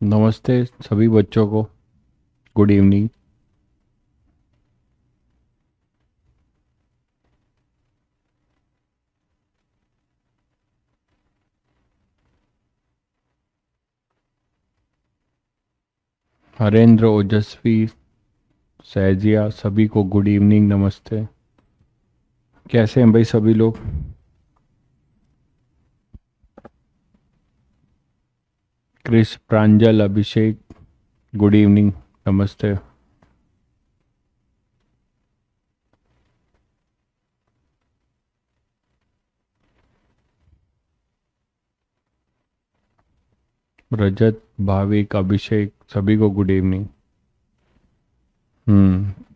नमस्ते सभी बच्चों को। Good evening. हरेंद्र, ओजस्वी, सहजिया, सभी को गुड इवनिंग, नमस्ते। कैसे हैं भाई सभी लोग? क्रिस, प्रांजल, अभिषेक, गुड इवनिंग, नमस्ते। रजत, भाविक, अभिषेक, सभी को गुड इवनिंग।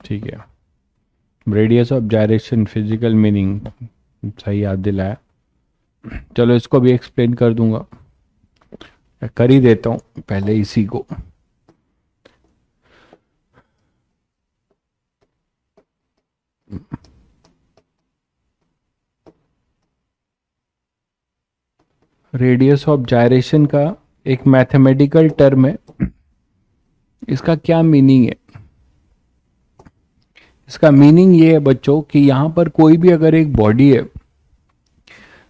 ठीक है। Radius of gyration, physical meaning, सही याद दिलाया। चलो इसको भी एक्सप्लेन कर दूंगा, कर ही देता हूँ पहले इसी को। रेडियस ऑफ जायरेशन का एक मैथमेटिकल टर्म है। इसका क्या मीनिंग है? इसका मीनिंग ये है बच्चों कि यहां पर कोई भी अगर एक बॉडी है,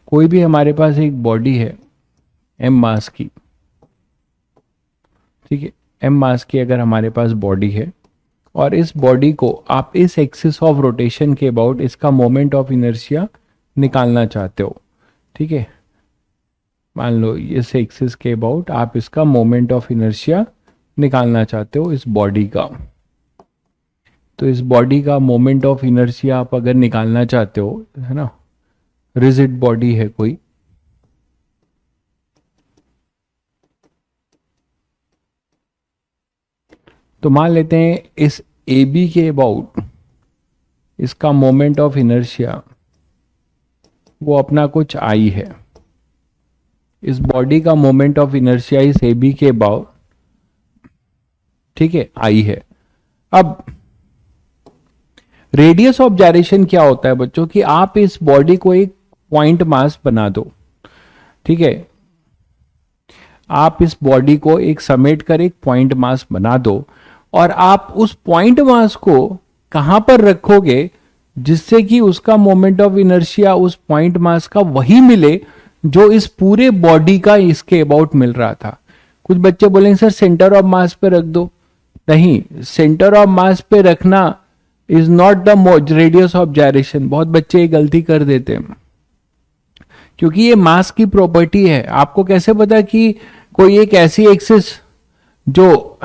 कोई भी हमारे पास एक बॉडी है एम मास की, ठीक है, एम मास की अगर हमारे पास बॉडी है और इस बॉडी को आप इस एक्सिस ऑफ रोटेशन के अबाउट इसका मोमेंट ऑफ इनर्शिया निकालना चाहते हो, ठीक है, मान लो इस एक्सिस के अबाउट आप इसका मोमेंट ऑफ इनर्शिया निकालना चाहते हो इस बॉडी का। तो इस बॉडी का मोमेंट ऑफ इनर्शिया आप अगर निकालना चाहते हो, है ना, रिजिड बॉडी है कोई, तो मान लेते हैं इस ए बी के अबाउट इसका मोमेंट ऑफ इनर्शिया वो अपना कुछ आई है। इस बॉडी का मोमेंट ऑफ इनर्शिया इस ए बी के अबाउट, ठीक है, आई है। अब रेडियस ऑफ जायरेशन क्या होता है बच्चों कि आप इस बॉडी को एक पॉइंट मास बना दो, ठीक है, आप इस बॉडी को एक समेट कर एक पॉइंट मास बना दो और आप उस पॉइंट मास को कहां पर रखोगे जिससे कि उसका मोमेंट ऑफ इनर्शिया उस पॉइंट मास का वही मिले जो इस पूरे बॉडी का इसके अबाउट मिल रहा था। कुछ बच्चे बोलेंगे सर सेंटर ऑफ मास पे रख दो। नहीं, सेंटर ऑफ मास पे रखना is not the radius of gyration. बहुत बच्चे ये गलती कर देते हैं क्योंकि ये मास की प्रॉपर्टी है। आपको कैसे पता कि कोई एक ऐसी एक्सिस जो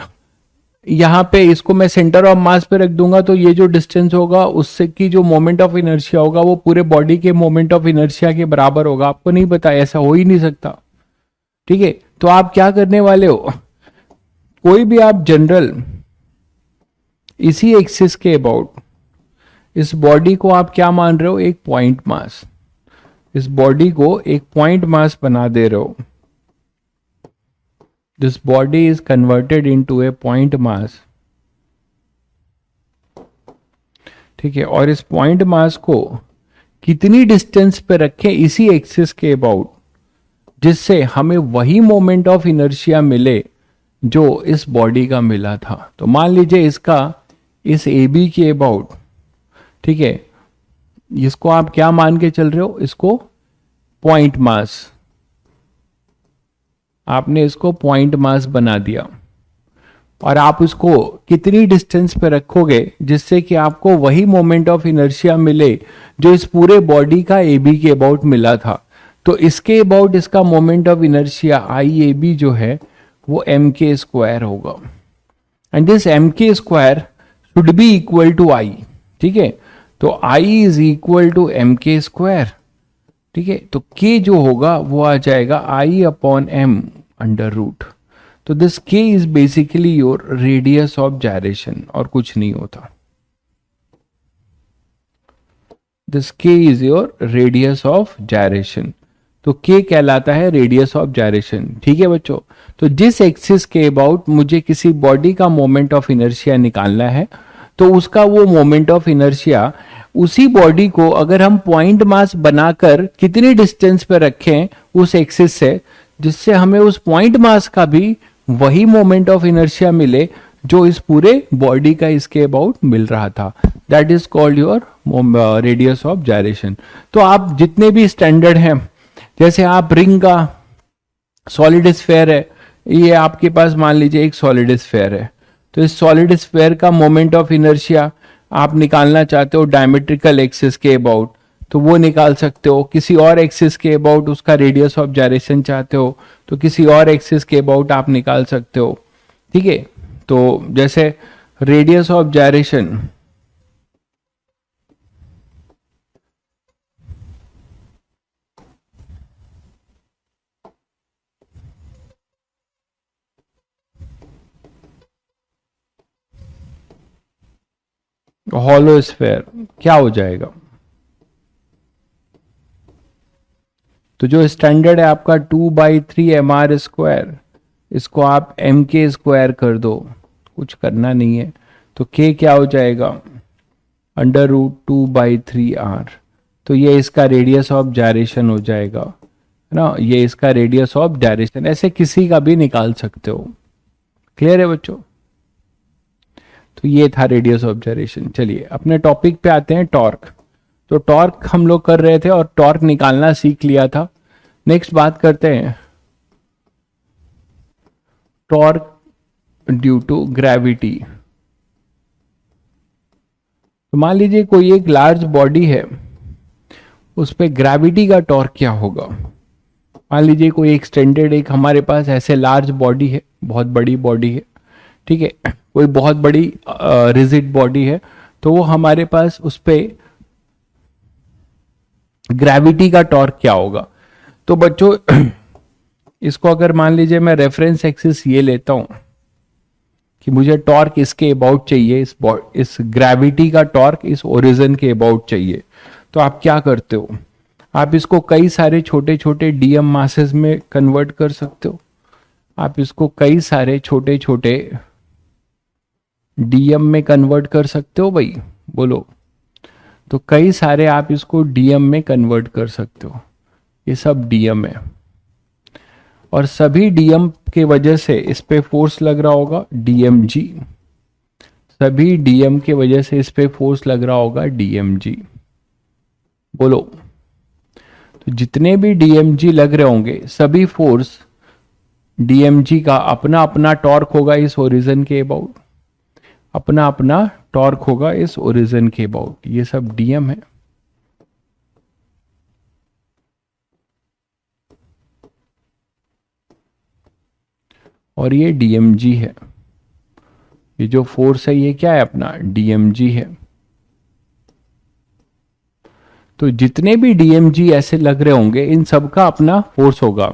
यहां पे इसको मैं सेंटर ऑफ मास पे रख दूंगा तो ये जो डिस्टेंस होगा उससे की जो मोमेंट ऑफ इनर्शिया होगा वो पूरे बॉडी के मोमेंट ऑफ इनर्शिया के बराबर होगा? आपको नहीं पता, ऐसा हो ही नहीं सकता, ठीक है। तो आप क्या करने वाले हो, कोई भी आप जनरल इसी एक्सिस के अबाउट इस बॉडी को आप क्या मान रहे हो, एक पॉइंट मास, इस बॉडी को एक पॉइंट मास बना दे रहे हो। This body is converted into A point mass, ठीक है, और इस पॉइंट मास को कितनी डिस्टेंस पे रखें इसी एक्सिस के अबाउट जिससे हमें वही मोमेंट ऑफ इनर्शिया मिले जो इस बॉडी का मिला था। तो मान लीजिए इसका इस ए बी के अबाउट, ठीक है, इसको आप क्या मान के चल रहे हो, इसको पॉइंट मास, आपने इसको पॉइंट मास बना दिया और आप उसको कितनी डिस्टेंस पे रखोगे जिससे कि आपको वही मोमेंट ऑफ इनर्शिया मिले जो इस पूरे बॉडी का ए बी के अबाउट मिला था। तो इसके अबाउट इसका moment of inertia I A B जो है वो एम के स्क्वायर होगा and this M K square should be equal to I, ठीक है। तो I is equal to M K square, ठीक है। तो के जो होगा वो आ जाएगा I upon M under root. तो this K is basically your radius of gyration और कुछ नहीं होता। This K is your radius of gyration. तो के कहलाता है रेडियस ऑफ जायरेशन, ठीक है बच्चों। तो जिस एक्सिस के अबाउट मुझे किसी बॉडी का मोमेंट ऑफ इनर्शिया निकालना है तो उसका वो मोमेंट ऑफ इनर्शिया उसी बॉडी को अगर हम पॉइंट मास बनाकर कितनी डिस्टेंस पे रखें उस एक्सिस से जिससे हमें उस पॉइंट मास का भी वही मोमेंट ऑफ इनर्शिया मिले जो इस पूरे बॉडी का इसके अबाउट मिल रहा था। That is called your radius of gyration. तो आप जितने भी स्टैंडर्ड हैं, जैसे आप रिंग का सॉलिड स्फेयर है, ये आपके पास मान लीजिए एक सॉलिड स्फेयर है, तो इस सॉलिड स्फेयर का मोमेंट ऑफ इनर्शिया आप निकालना चाहते हो डायमेट्रिकल एक्सिस के अबाउट, तो वो निकाल सकते हो। किसी और एक्सिस के अबाउट उसका रेडियस ऑफ जायरेशन चाहते हो तो किसी और एक्सिस के अबाउट आप निकाल सकते हो। ठीक है, तो जैसे radius of gyration hollow sphere क्या हो जाएगा, तो जो स्टैंडर्ड है आपका 2/3 mr², इसको आप mk² कर दो, कुछ करना नहीं है, तो k क्या हो जाएगा √2/3r। तो ये इसका रेडियस ऑफ जायरेशन हो जाएगा, है ना, ये इसका रेडियस ऑफ जायरेशन। ऐसे किसी का भी निकाल सकते हो। क्लियर है बच्चों? तो ये था रेडियस ऑफ जायरेशन। चलिए अपने टॉपिक पे आते हैं, टॉर्क। तो टॉर्क हम लोग कर रहे थे और टॉर्क निकालना सीख लिया था। नेक्स्ट बात करते हैं टॉर्क ड्यू टू ग्रेविटी। तो मान लीजिए कोई एक लार्ज बॉडी है, उस पे ग्रेविटी का टॉर्क क्या होगा। मान लीजिए कोई एक्सटेंडेड एक हमारे पास ऐसे लार्ज बॉडी है, बहुत बड़ी बॉडी है, ठीक है, कोई बहुत बड़ी रिजिड बॉडी है, तो वो हमारे पास उस पे ग्रेविटी का टॉर्क क्या होगा। तो बच्चों इसको अगर मान लीजिए मैं रेफरेंस एक्सिस ये लेता हूं कि मुझे टॉर्क इसके अबाउट चाहिए, इस ग्रेविटी का टॉर्क इस ओरिजिन के अबाउट चाहिए, तो आप क्या करते हो, आप इसको कई सारे छोटे छोटे डीएम मासेस में कन्वर्ट कर सकते हो। आप इसको कई सारे छोटे छोटे डीएम में कन्वर्ट कर सकते हो भाई, बोलो। तो कई सारे आप इसको डीएम में कन्वर्ट कर सकते हो। ये सब डीएम है और सभी डीएम के वजह से इस पे फोर्स लग रहा होगा डीएमजी। सभी डीएम के वजह से इस पे फोर्स लग रहा होगा डीएमजी, बोलो। तो जितने भी डीएमजी लग रहे होंगे सभी फोर्स डीएमजी का अपना अपना टॉर्क होगा इस ओरिजिन के अबाउट, अपना अपना टॉर्क होगा इस ओरिजिन के अबाउट। ये सब डीएम है। और ये डीएमजी है। ये जो फोर्स है ये क्या है अपना डीएमजी है। तो जितने भी डीएमजी ऐसे लग रहे होंगे इन सब का अपना फोर्स होगा,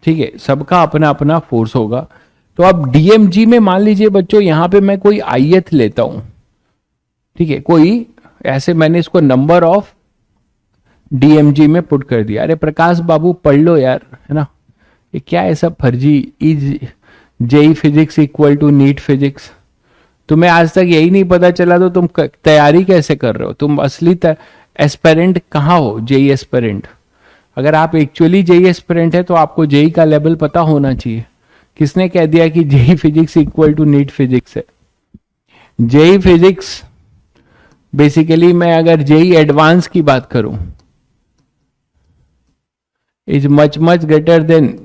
ठीक है, सबका अपना अपना फोर्स होगा। तो अब डीएमजी में मान लीजिए बच्चों यहां पे मैं कोई आईएथ लेता हूं, ठीक है, कोई ऐसे मैंने इसको नंबर ऑफ डीएमजी में पुट कर दिया। अरे प्रकाश बाबू पढ़ लो यार, है ना, ये क्या है सब फर्जी। Is JEE physics equal to NEET physics. तुम्हें आज तक यही नहीं पता चला तो तुम तैयारी कैसे कर रहे हो? तुम असली एस्पेरेंट कहाँ हो? JEE aspirant. अगर आप एक्चुअली जेई एस्पिरेंट है तो आपको जेई का लेवल पता होना चाहिए। किसने कह दिया कि JEE physics equal to NEET physics है? जेई फिजिक्स बेसिकली, मैं अगर जेई एडवांस की बात करूं, is much much greater than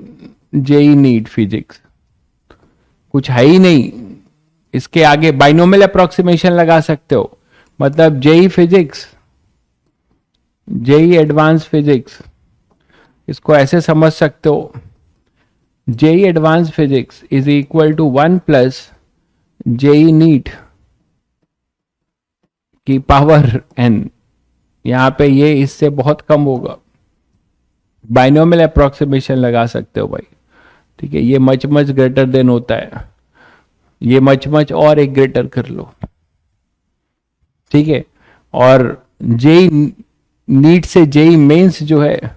JEE NEET physics. कुछ है ही नहीं इसके आगे। बाइनोमियल अप्रोक्सीमेशन लगा सकते हो, मतलब JEE physics, JEE advance physics, इसको ऐसे समझ सकते हो, JEE advance physics is equal to 1 plus JEE NEET की पावर n। यहां पे ये इससे बहुत कम होगा। बाइनोमियल अप्रोक्सीमेशन लगा सकते हो भाई, ठीक है। ये मच मच ग्रेटर देन होता है, ये मच मच और एक ग्रेटर कर लो, ठीक है। और जेई नीट से जेई मेंस जो है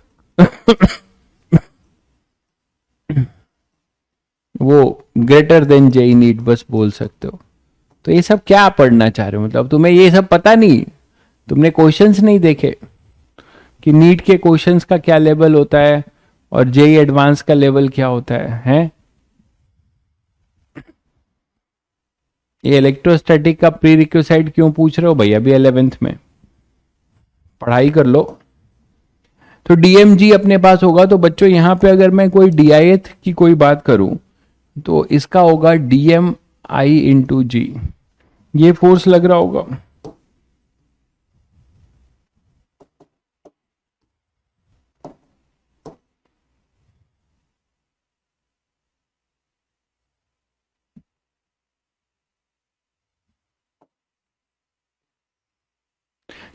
वो ग्रेटर देन जेई नीट बस बोल सकते हो। तो ये सब क्या पढ़ना चाह रहे हो? मतलब तुम्हें ये सब पता नहीं, तुमने क्वेश्चंस नहीं देखे कि नीट के क्वेश्चंस का क्या लेवल होता है और जेई एडवांस का लेवल क्या होता है, हैं? ये इलेक्ट्रोस्टैटिक का प्री रिक्विसाइट क्यों पूछ रहे हो भाई, अभी 11th में पढ़ाई कर लो। तो डीएमजी अपने पास होगा, तो बच्चों यहां पे अगर मैं कोई डीआईएथ की कोई बात करूं तो इसका होगा डीएम आई इंटू जी, ये फोर्स लग रहा होगा।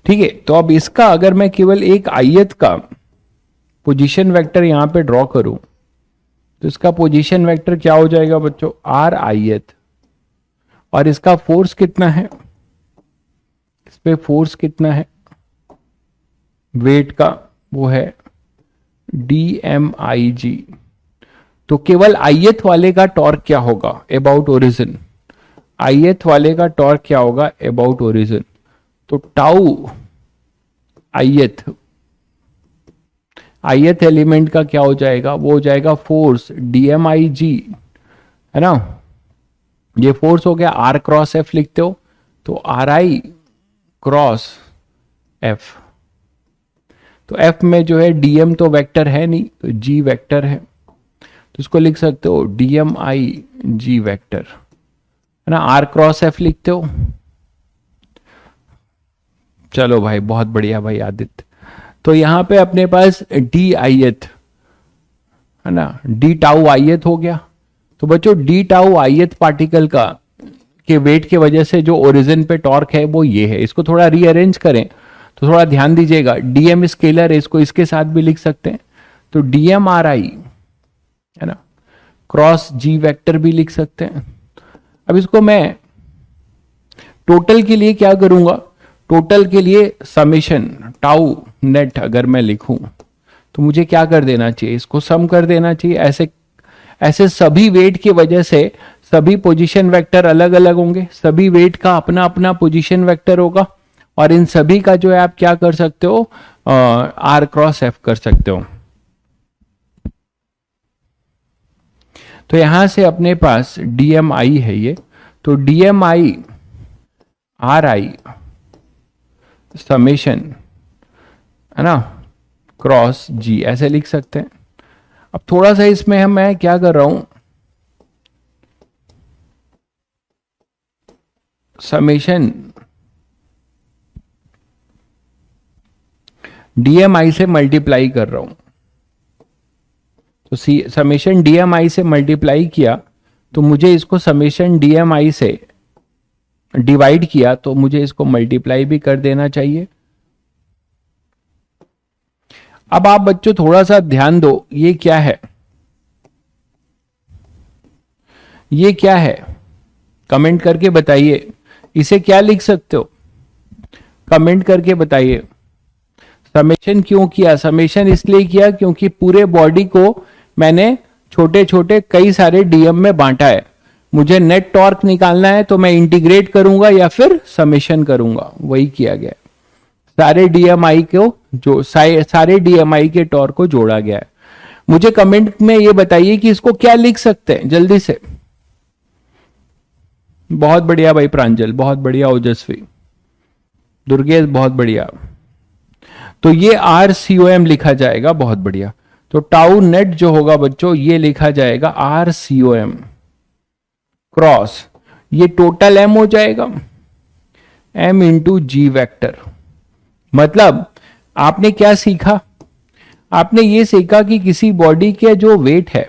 ठीक है, तो अब इसका अगर मैं केवल एक आयत का पोजीशन वेक्टर यहां पे ड्रॉ करूं तो इसका पोजीशन वेक्टर क्या हो जाएगा बच्चों, आर आयत, और इसका फोर्स कितना है, इस पे फोर्स कितना है वेट का, वो है डी एम आई जी। तो केवल आयत वाले का टॉर्क क्या होगा, अबाउट ओरिजिन, आयत वाले का टॉर्क क्या होगा अबाउट ओरिजिन। तो टाउ आयत, आयत एलिमेंट का क्या हो जाएगा, वो हो जाएगा फोर्स डीएम आई जी, है ना। ये फोर्स हो गया, आर क्रॉस एफ लिखते हो तो आर आई क्रॉस एफ। तो एफ में जो है डीएम तो वेक्टर है नहीं, तो जी वेक्टर है, तो इसको लिख सकते हो डीएम आई जी वेक्टर, है ना। आर क्रॉस एफ लिखते हो। चलो भाई, बहुत बढ़िया भाई आदित्य। तो यहां पे अपने पास डी आयत, है ना, डी टाउ आयत हो गया। तो बच्चों डी टाउ आयत पार्टिकल का के वेट के वजह से जो ओरिजिन पे टॉर्क है वो ये है। इसको थोड़ा रीअरेंज करें तो थोड़ा ध्यान दीजिएगा, डीएम स्केलर है, इसको इसके साथ भी लिख सकते हैं, तो डीएम आर आई, है ना, क्रॉस जी वेक्टर भी लिख सकते हैं। अब इसको मैं टोटल के लिए क्या करूंगा, टोटल के लिए समेशन टाउ नेट अगर मैं लिखूं तो मुझे क्या कर देना चाहिए, इसको सम कर देना चाहिए। ऐसे ऐसे सभी वेट की वजह से सभी पोजीशन वेक्टर अलग अलग होंगे, सभी वेट का अपना अपना पोजीशन वेक्टर होगा, और इन सभी का जो है आप क्या कर सकते हो, आर क्रॉस एफ कर सकते हो। तो यहां से अपने पास डीएम आई है ये, तो DM I R I summation, है ना, क्रॉस जी, ऐसे लिख सकते हैं। अब थोड़ा सा इसमें हम मैं क्या कर रहा हूं, समेशन डीएमआई से मल्टीप्लाई कर रहा हूं। तो समेशन डीएमआई से मल्टीप्लाई किया तो मुझे इसको समेशन डीएमआई से डिवाइड किया तो मुझे इसको मल्टीप्लाई भी कर देना चाहिए। अब आप बच्चों थोड़ा सा ध्यान दो, ये क्या है, ये क्या है, कमेंट करके बताइए, इसे क्या लिख सकते हो, कमेंट करके बताइए। समेशन क्यों किया, समेशन इसलिए किया क्योंकि पूरे बॉडी को मैंने छोटे छोटे कई सारे डीएम में बांटा है, मुझे नेट टॉर्क निकालना है तो मैं इंटीग्रेट करूंगा या फिर समेशन करूंगा, वही किया गया। सारे डीएमआई को जो सारे डीएमआई के टॉर्क को जोड़ा गया है। मुझे कमेंट में ये बताइए कि इसको क्या लिख सकते हैं जल्दी से। बहुत बढ़िया भाई प्रांजल, बहुत बढ़िया ओजस्वी, दुर्गेश बहुत बढ़िया। तो ये आर सी ओ एम लिखा जाएगा, बहुत बढ़िया। तो टाउ नेट जो होगा बच्चों ये लिखा जाएगा R C O M cross, ये टोटल एम हो जाएगा, एम इंटू जी वेक्टर। मतलब आपने क्या सीखा, आपने ये सीखा कि किसी बॉडी के जो वेट है,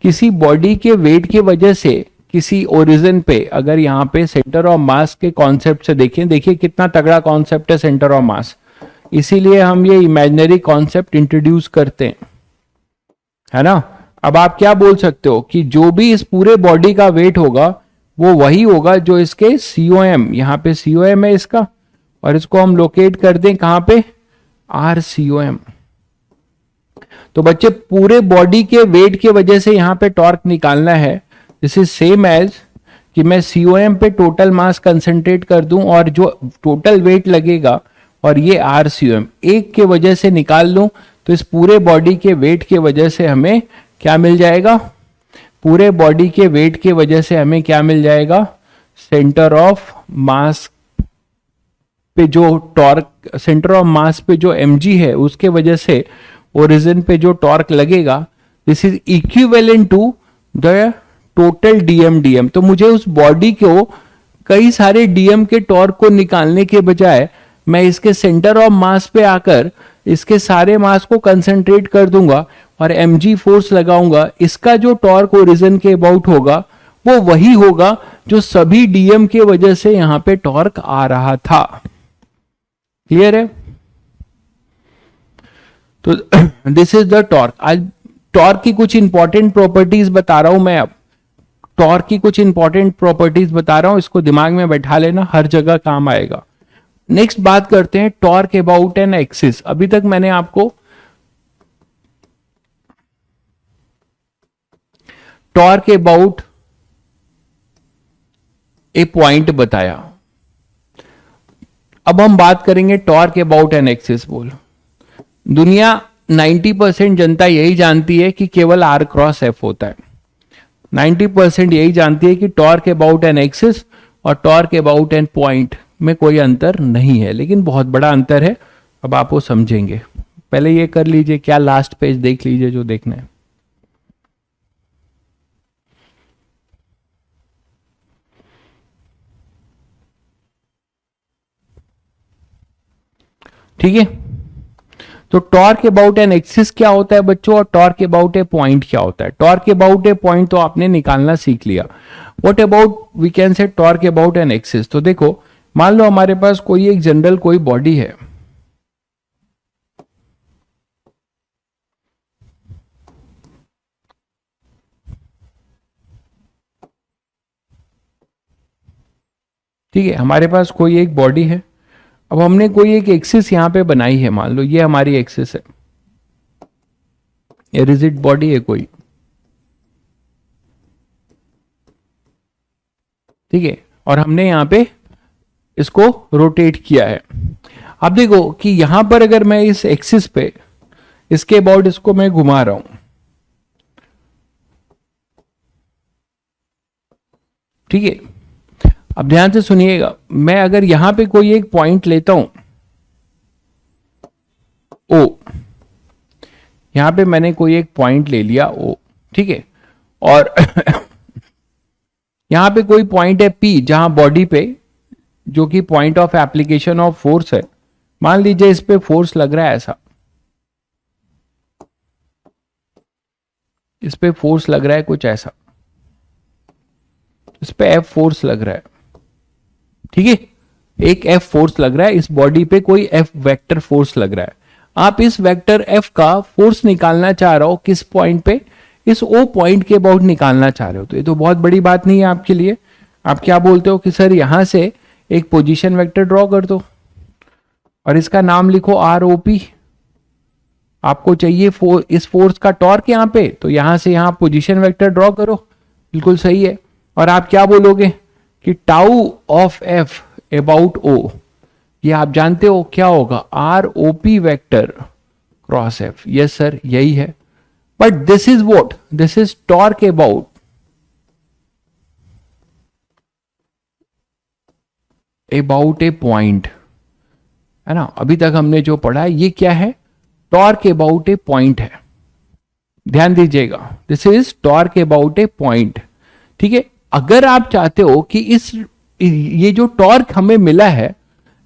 किसी बॉडी के वेट की वजह से किसी ओरिजिन पे, अगर यहां पे सेंटर ऑफ मास के कॉन्सेप्ट से देखें, देखिए कितना तगड़ा कॉन्सेप्ट है सेंटर ऑफ मास, इसीलिए हम ये इमेजिनरी कॉन्सेप्ट इंट्रोड्यूस करते हैं, है ना। अब आप क्या बोल सकते हो कि जो भी इस पूरे बॉडी का वेट होगा वो वही होगा जो इसके सीओएम, यहां पे सीओएम है इसका, और इसको हम लोकेट कर दें कहां पे, आर सीओएम। तो बच्चे पूरे बॉडी के वेट की वजह से यहां पे टॉर्क निकालना है, दिस इज सेम एज कि मैं सीओएम पे टोटल मास कंसंट्रेट कर दूं और जो टोटल वेट लगेगा और ये आर सीओएम एक के वजह से निकाल लूं, तो इस पूरे बॉडी के वेट के वजह से हमें क्या मिल जाएगा, पूरे बॉडी के वेट के वजह से हमें क्या मिल जाएगा, सेंटर ऑफ मास पे जो टॉर्क, सेंटर ऑफ मास पे जो mg है उसके वजह से ओरिजिन पे जो टॉर्क लगेगा, this is equivalent to the total dm। तो मुझे उस बॉडी को कई सारे dm के टॉर्क को निकालने के बजाय मैं इसके सेंटर ऑफ मास पे आकर इसके सारे मास को कंसंट्रेट कर दूंगा और mg फोर्स लगाऊंगा। इसका जो टॉर्क ओरिजिन के अबाउट होगा वो वही होगा जो सभी dm के वजह से यहां पे टॉर्क आ रहा था। क्लियर है? तो दिस इज द टॉर्क। आज टॉर्क की कुछ इंपॉर्टेंट प्रॉपर्टीज बता रहा हूं मैं। अब टॉर्क की कुछ इंपॉर्टेंट प्रॉपर्टीज बता रहा हूं, इसको दिमाग में बैठा लेना, हर जगह काम आएगा। नेक्स्ट बात करते हैं टॉर्क अबाउट एन एक्सिस। अभी तक मैंने आपको टॉर्क अबाउट ए पॉइंट बताया, अब हम बात करेंगे टॉर्क अबाउट एन एक्सिस। बोल, दुनिया 90% जनता यही जानती है कि केवल r क्रॉस f होता है। 90% यही जानती है कि टॉर्क अबाउट एन एक्सिस और टॉर्क अबाउट एन पॉइंट में कोई अंतर नहीं है, लेकिन बहुत बड़ा अंतर है। अब आप वो समझेंगे। पहले ये कर लीजिए, क्या लास्ट पेज देख लीजिए जो देखना है। ठीक है, तो टॉर्क अबाउट एन एक्सिस क्या होता है बच्चों, और टॉर्क अबाउट ए पॉइंट क्या होता है। टॉर्क अबाउट ए पॉइंट तो आपने निकालना सीख लिया। What about we can say torque about an axis. तो देखो, मान लो हमारे पास कोई एक जनरल कोई बॉडी है, ठीक है, हमारे पास कोई एक बॉडी है। अब हमने कोई एक एक्सिस यहां पे बनाई है, मान लो ये हमारी एक्सिस है, ये रिजिड बॉडी है कोई, ठीक है, और हमने यहां पे इसको रोटेट किया है। अब देखो कि यहां पर अगर मैं इस एक्सिस पे इसके अबाउट इसको मैं घुमा रहा हूं, ठीक है, अब ध्यान से सुनिएगा, मैं अगर यहां पे कोई एक पॉइंट लेता हूं ओ, यहां पे मैंने कोई एक पॉइंट ले लिया ओ, ठीक है, और यहां पे कोई पॉइंट है पी जहां बॉडी पे, जो कि point of application of force है। मान लीजिए इस पे फोर्स लग रहा है ऐसा, इस पे फोर्स लग रहा है कुछ ऐसा, इस पे एफ फोर्स लग रहा है, ठीक है, एक एफ फोर्स लग रहा है इस बॉडी पे, कोई एफ वेक्टर फोर्स लग रहा है। आप इस वेक्टर एफ का फोर्स निकालना चाह रहे हो किस पॉइंट पे, इस ओ पॉइंट के अबाउट निकालना चाह रहे हो। तो ये तो बहुत बड़ी बात नहीं है आपके लिए। आप क्या बोलते हो कि सर यहां से एक पोजीशन वेक्टर ड्रॉ कर दो और इसका नाम लिखो आर ओ पी। आपको चाहिए इस फोर्स का टॉर्क यहां पे, तो यहां से यहां पोजीशन वेक्टर ड्रॉ करो, बिल्कुल सही है। और आप क्या बोलोगे कि tau of F about O, ये आप जानते हो क्या होगा, R O P vector cross F. Yes sir, यही है। But this is what, this is torque about a point, है ना। अभी तक हमने जो पढ़ा है ये क्या है, टॉर्क अबाउट ए पॉइंट है। ध्यान दीजिएगा, this is torque about a point, ठीक है। अगर आप चाहते हो कि ये जो टॉर्क हमें मिला है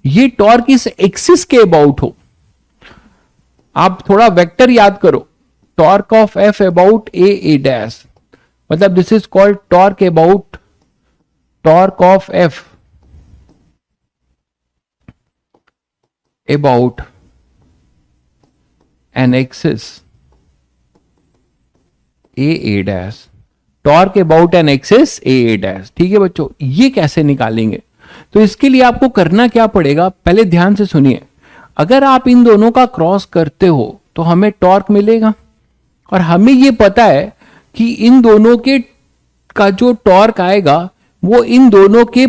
ये टॉर्क इस एक्सिस के अबाउट हो, आप थोड़ा वेक्टर याद करो, torque of F about A dash, मतलब this is called torque about, torque of F about an axis A dash, torque about an axis A dash. ठीक है बच्चों, ये कैसे निकालेंगे, तो इसके लिए आपको करना क्या पड़ेगा, पहले ध्यान से सुनिए। अगर आप इन दोनों का क्रॉस करते हो तो हमें टॉर्क मिलेगा, और हमें ये पता है कि इन दोनों के का जो टॉर्क आएगा वो इन दोनों के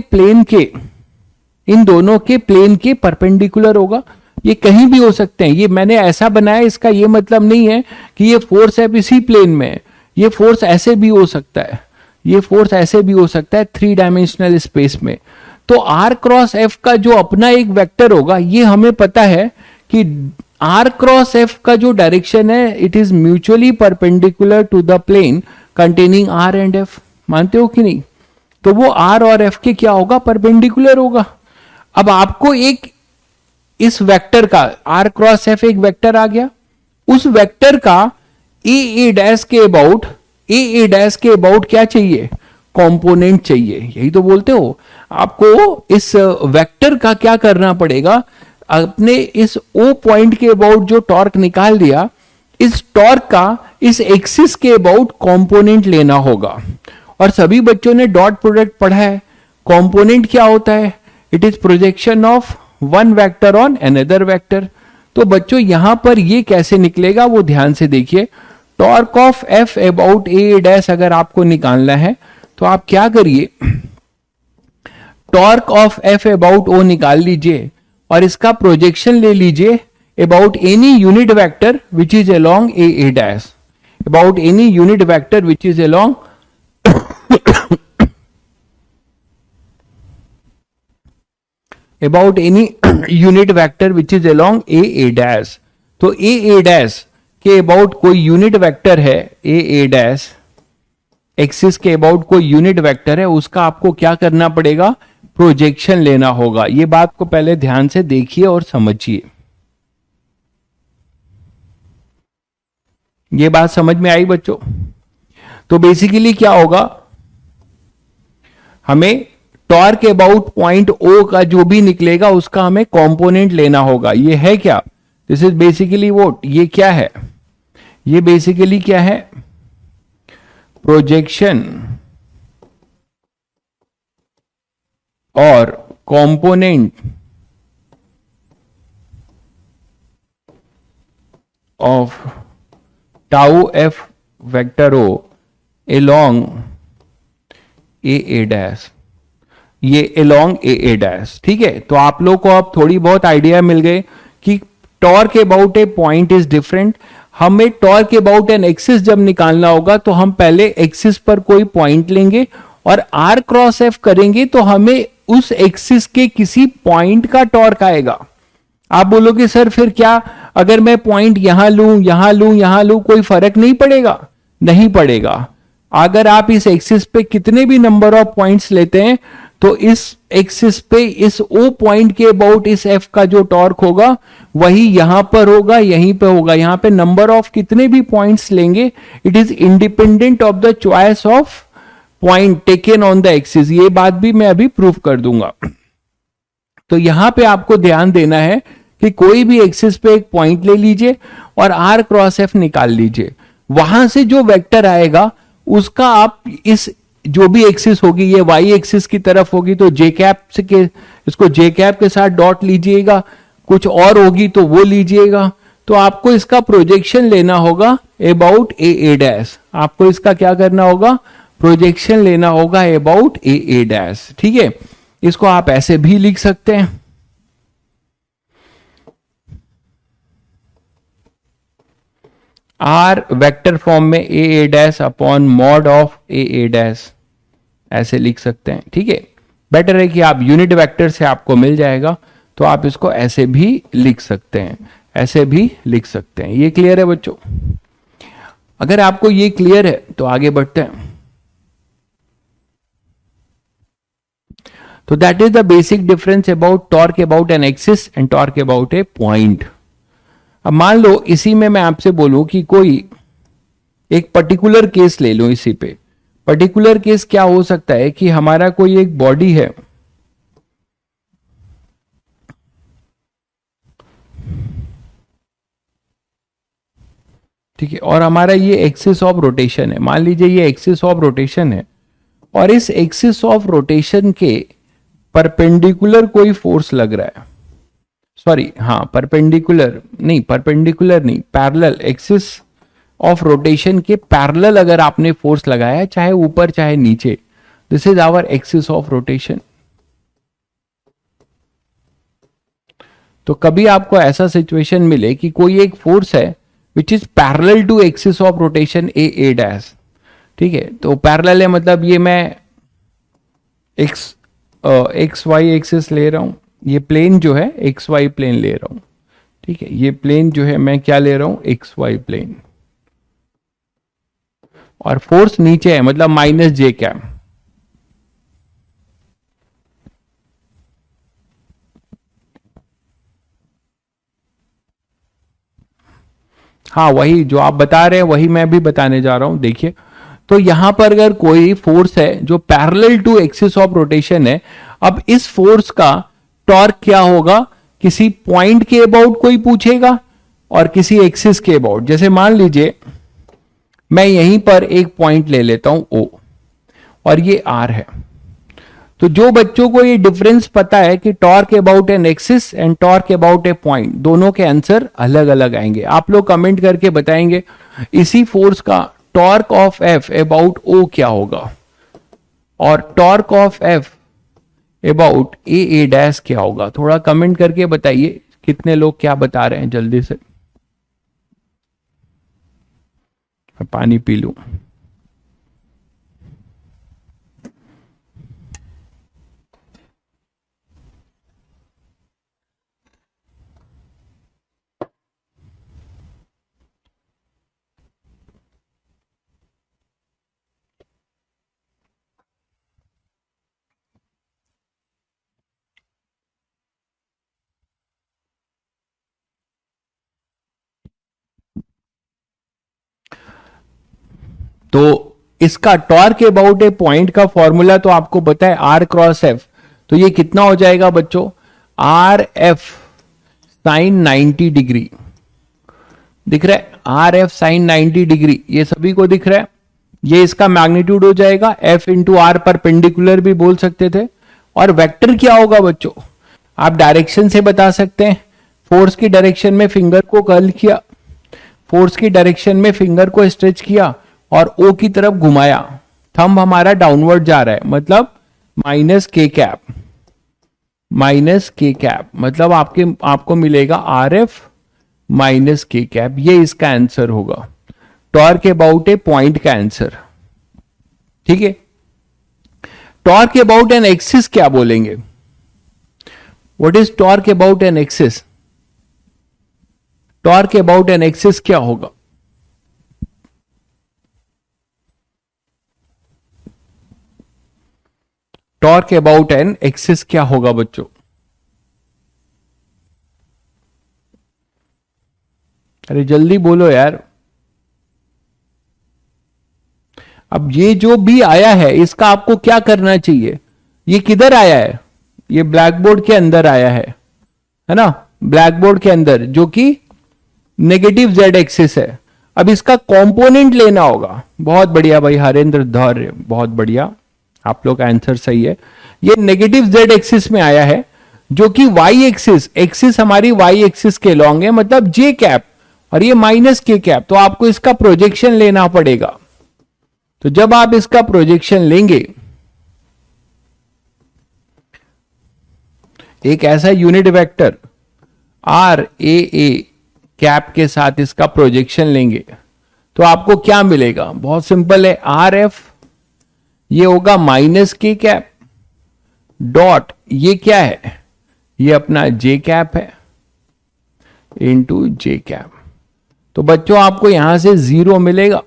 प्लेन के परपेंडिकुलर होगा। ये कहीं भी हो सकते हैं। ये मैंने ऐसा बनाया, इसका ये मतलब नहीं है कि ये फोर्स है इसी प्लेन में है। ये फोर्स ऐसे भी हो सकता है, ये फोर्स ऐसे भी हो सकता है 3 डायमेंशनल स्पेस में। तो आर क्रॉस एफ का जो अपना एक वेक्टर होगा, ये हमें पता है कि आर क्रॉस एफ का जो डायरेक्शन है it is mutually perpendicular to the plane containing R and F. मानते हो कि नहीं? तो वो आर और एफ के क्या होगा, परपेंडिकुलर होगा। अब आपको एक इस वेक्टर का आर क्रॉस एफ एक वेक्टर आ गया, उस वेक्टर का ए डैश के अबाउट, ए डैश के अबाउट क्या चाहिए, कंपोनेंट चाहिए। यही तो बोलते हो। आपको इस वेक्टर का क्या करना पड़ेगा, अपने इस ओ पॉइंट के अबाउट जो टॉर्क निकाल दिया, इस टॉर्क का इस एक्सिस के अबाउट कंपोनेंट लेना होगा। और सभी बच्चों ने डॉट प्रोडक्ट पढ़ा है। कंपोनेंट क्या होता है, it is projection of one vector on another vector. तो बच्चों यहां पर ये कैसे निकलेगा वो ध्यान से देखिए। Torque of F about A dash अगर आपको निकालना है तो आप क्या करिए, टॉर्क ऑफ एफ अबाउट ओ निकाल लीजिए और इसका प्रोजेक्शन ले लीजिए about any unit vector which is along A dash, about any unit vector which is along about any unit vector which is along a dash। तो a dash के about कोई unit vector है, a dash axis के about कोई unit vector है, उसका आपको क्या करना पड़ेगा, प्रोजेक्शन लेना होगा। ये बात को पहले ध्यान से देखिए और समझिए। ये बात समझ में आई बच्चों? तो बेसिकली क्या होगा, हमें टॉर्क अबाउट पॉइंट ओ का जो भी निकलेगा उसका हमें कंपोनेंट लेना होगा। ये है क्या, दिस इज बेसिकली व्हाट, ये क्या है, ये बेसिकली क्या है, प्रोजेक्शन और component of tau F vector O along A dash, ये अलोंग ए डैश। ठीक है, तो आप लोग को अब थोड़ी बहुत आइडिया मिल गए कि torque about a point is different. हमें टॉर्क अबाउट एन एक्सिस जब निकालना होगा तो हम पहले एक्सिस पर कोई पॉइंट लेंगे और आर क्रॉस एफ करेंगे तो हमें उस एक्सिस के किसी पॉइंट का टॉर्क आएगा। आप बोलोगे सर फिर क्या, अगर मैं पॉइंट यहां लूं, यहां लूं, यहां लूं, कोई फर्क नहीं पड़ेगा? नहीं पड़ेगा। अगर आप इस एक्सिस पे कितने भी नंबर ऑफ पॉइंट्स लेते हैं तो इस एक्सिस पे इस ओ पॉइंट के अबाउट इस एफ का जो टॉर्क होगा वही यहां पर होगा, यहीं पे होगा। यहां पे नंबर ऑफ कितने भी पॉइंट्स लेंगे it is independent of the choice of point taken on the axis. ये बात भी मैं अभी प्रूव कर दूंगा। तो यहां पे आपको ध्यान देना है कि कोई भी एक्सिस पे एक पॉइंट ले लीजिए और आर क्रॉस एफ निकाल लीजिए। वहां से जो वेक्टर आएगा उसका आप इस जो भी एक्सिस होगी, ये वाई एक्सिस की तरफ होगी तो जे कैप के, इसको जे कैप के साथ डॉट लीजिएगा, कुछ और होगी तो वो लीजिएगा। तो आपको इसका प्रोजेक्शन लेना होगा अबाउट ए डैश। आपको इसका क्या करना होगा, प्रोजेक्शन लेना होगा अबाउट ए डैश। ठीक है, इसको आप ऐसे भी लिख सकते हैं, आर वेक्टर फॉर्म में A dash upon mod of A dash, ऐसे लिख सकते हैं। ठीक है, बेटर है कि आप यूनिट वेक्टर से आपको मिल जाएगा तो आप इसको ऐसे भी लिख सकते हैं, ऐसे भी लिख सकते हैं। ये क्लियर है बच्चों? अगर आपको ये क्लियर है तो आगे बढ़ते हैं। तो that is the basic difference about torque about an axis and torque about a point. अब मान लो इसी में मैं आपसे बोलूं कि कोई एक पर्टिकुलर केस ले लो, इसी पे पर्टिकुलर केस क्या हो सकता है कि हमारा कोई एक बॉडी है, ठीक है, और हमारा ये एक्सिस ऑफ रोटेशन है। मान लीजिए ये एक्सिस ऑफ रोटेशन है और इस एक्सिस ऑफ रोटेशन के परपेंडिकुलर कोई फोर्स लग रहा है, सॉरी हाँ परपेंडिकुलर नहीं, पैरेलल, एक्सिस ऑफ रोटेशन के पैरेलल अगर आपने फोर्स लगाया है, चाहे ऊपर चाहे नीचे, this is our axis of rotation. तो कभी आपको ऐसा सिचुएशन मिले कि कोई एक फोर्स है which is parallel to axis of rotation A dash, ठीक है, तो पैरेलल है मतलब ये मैं एक्स वाई एक्सिस ले रहा हूं, ये प्लेन जो है एक्स वाई प्लेन ले रहा हूं, ठीक है, ये प्लेन जो है मैं क्या ले रहा हूं, एक्स वाई प्लेन, और फोर्स नीचे है मतलब माइनस जे कैप। हाँ वही जो आप बता रहे हैं वही मैं भी बताने जा रहा हूं। देखिए तो यहां पर अगर कोई फोर्स है जो parallel to axis of rotation है, अब इस फोर्स का टॉर्क क्या होगा, किसी पॉइंट के अबाउट कोई पूछेगा और किसी एक्सिस के अबाउट। जैसे मान लीजिए मैं यहीं पर एक पॉइंट ले लेता हूं ओ और ये आर है, तो जो बच्चों को ये डिफरेंस पता है कि torque about an axis and torque about a point, दोनों के आंसर अलग अलग आएंगे। आप लोग कमेंट करके बताएंगे इसी फोर्स का torque of F about O क्या होगा और torque of F about A dash क्या होगा। थोड़ा कमेंट करके बताइए कितने लोग क्या बता रहे हैं, जल्दी से। मैं पानी पी लूं। तो इसका टॉर्क अबाउट ए पॉइंट का फॉर्मूला तो आपको पता है आर क्रॉस एफ, तो ये कितना हो जाएगा बच्चों, आर एफ साइन 90 डिग्री। दिख रहा है आर एफ साइन 90 डिग्री, ये सभी को दिख रहा है। ये इसका मैग्नीट्यूड हो जाएगा, एफ इंटू आर परपेंडिकुलर भी बोल सकते थे। और वेक्टर क्या होगा बच्चों, आप डायरेक्शन से बता सकते हैं। फोर्स की डायरेक्शन में फिंगर को कर्ल किया, फोर्स की डायरेक्शन में फिंगर को स्ट्रेच किया और ओ की तरफ घुमाया, थंब हमारा डाउनवर्ड जा रहा है, मतलब minus K cap, minus K cap मतलब आपको मिलेगा R F minus K cap. ये इसका आंसर होगा, टॉर्क अबाउट ए पॉइंट का आंसर। ठीक है, टॉर्क अबाउट एन एक्सिस क्या बोलेंगे, what is torque about an axis, torque about an axis क्या होगा। टॉर्क अबाउट एन एक्सिस क्या होगा बच्चों, अरे जल्दी बोलो यार। अब ये जो भी आया है इसका आपको क्या करना चाहिए, ये किधर आया है, ये ब्लैक बोर्ड के अंदर आया है ना, ब्लैक बोर्ड के अंदर, जो कि नेगेटिव जेड एक्सिस है। अब इसका कंपोनेंट लेना होगा। बहुत बढ़िया भाई हरेंद्र धौर्य, बहुत बढ़िया, आप लोग का आंसर सही है। ये नेगेटिव जेड एक्सिस में आया है, जो कि वाई एक्सिस, एक्सिस हमारी वाई एक्सिस के लॉन्ग है, मतलब जे कैप, और ये माइनस के कैप, तो आपको इसका प्रोजेक्शन लेना पड़ेगा। तो जब आप इसका प्रोजेक्शन लेंगे, एक ऐसा unit vector R A cap के साथ इसका प्रोजेक्शन लेंगे, तो आपको क्या मिलेगा, बहुत सिंपल है, आर एफ ये होगा माइनस के कैप डॉट, ये क्या है, ये अपना जे कैप है इंटू जे कैप। तो बच्चों आपको यहां से जीरो मिलेगा,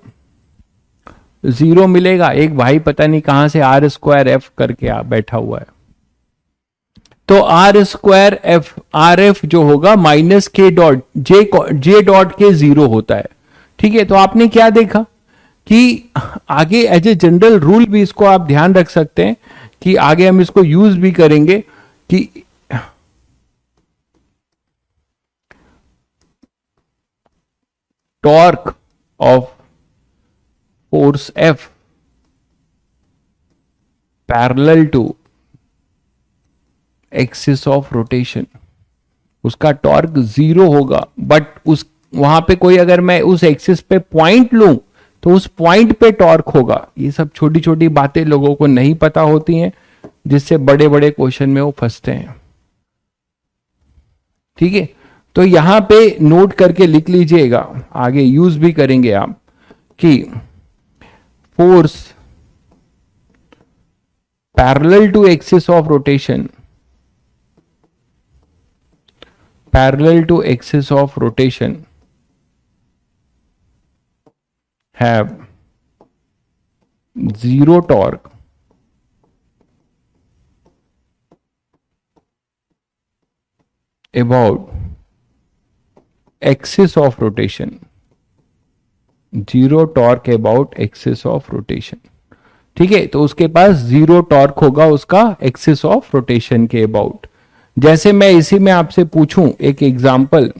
जीरो मिलेगा। एक भाई पता नहीं कहां से आर स्क्वायर एफ करके बैठा हुआ है, तो R square F, R F जो होगा minus K dot J dot K zero होता है। ठीक है, तो आपने क्या देखा कि आगे एज ए जनरल रूल भी इसको आप ध्यान रख सकते हैं कि आगे हम इसको यूज भी करेंगे कि torque of force F parallel to axis of rotation, उसका टॉर्क जीरो होगा, बट उस वहां पे कोई, अगर मैं उस एक्सिस पे पॉइंट लूं तो उस पॉइंट पे टॉर्क होगा। ये सब छोटी छोटी बातें लोगों को नहीं पता होती हैं, जिससे बड़े बड़े क्वेश्चन में वो फंसते हैं। ठीक है, तो यहां पे नोट करके लिख लीजिएगा, आगे यूज भी करेंगे आप, कि force parallel to axis of rotation, parallel to axis of rotation have zero torque about axis of rotation, zero torque about axis of rotation। ठीक है, तो उसके पास जीरो टॉर्क होगा उसका एक्सिस ऑफ रोटेशन के अबाउट। जैसे मैं इसी में आपसे पूछूं एक एग्जांपल,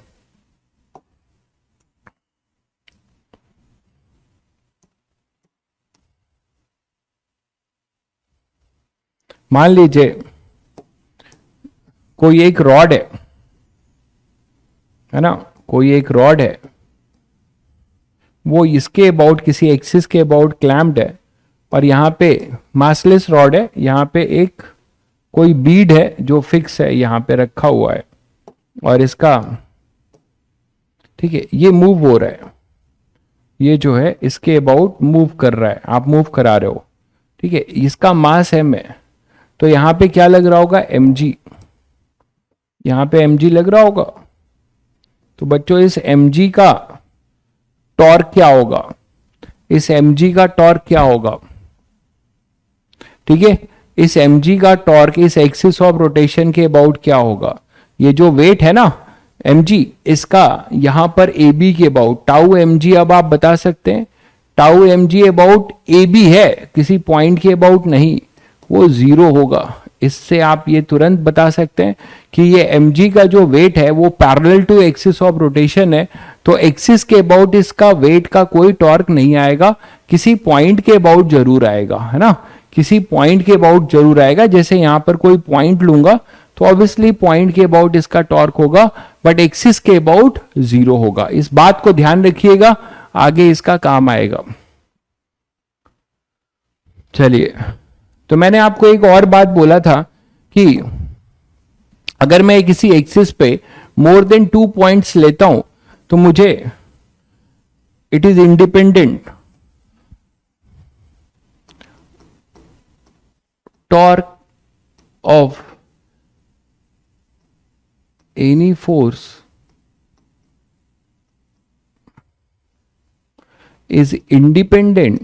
मान लीजिए कोई एक रॉड है ना, कोई एक रॉड है, वो इसके अबाउट किसी एक्सिस के अबाउट क्लैम्प्ड है, और यहां पे मासलेस रॉड है, यहां पे एक कोई बीड है जो फिक्स है यहां पे रखा हुआ है, और इसका ठीक है ये मूव हो रहा है, ये जो है इसके अबाउट मूव कर रहा है, आप मूव करा रहे हो, ठीक है, इसका मास m है, तो यहां पे क्या लग रहा होगा mg, यहां पे mg लग रहा होगा। तो बच्चों इस mg का टॉर्क क्या होगा, इस mg का टॉर्क क्या होगा, ठीक है, इस mg का टॉर्क इस एक्सिस ऑफ रोटेशन के अबाउट क्या होगा, ये जो वेट है ना mg, इसका यहां पर ab के अबाउट टाउ mg, अब आप बता सकते हैं टाउ mg अबाउट ab है, किसी पॉइंट के अबाउट नहीं, वो जीरो होगा। इससे आप ये तुरंत बता सकते हैं कि ये mg का जो वेट है वो parallel to axis of rotation है, तो एक्सिस के अबाउट इसका वेट का कोई टॉर्क नहीं आएगा, किसी पॉइंट के अबाउट जरूर आएगा, है ना, किसी पॉइंट के अबाउट जरूर आएगा। जैसे यहां पर कोई पॉइंट लूंगा तो ऑब्वियसली पॉइंट के अबाउट इसका टॉर्क होगा, बट एक्सिस के अबाउट जीरो होगा। इस बात को ध्यान रखिएगा, आगे इसका काम आएगा। चलिए, तो मैंने आपको एक और बात बोला था कि अगर मैं किसी एक्सिस पे मोर देन 2 पॉइंट्स लेता हूं तो मुझे it is independent torque of any force is independent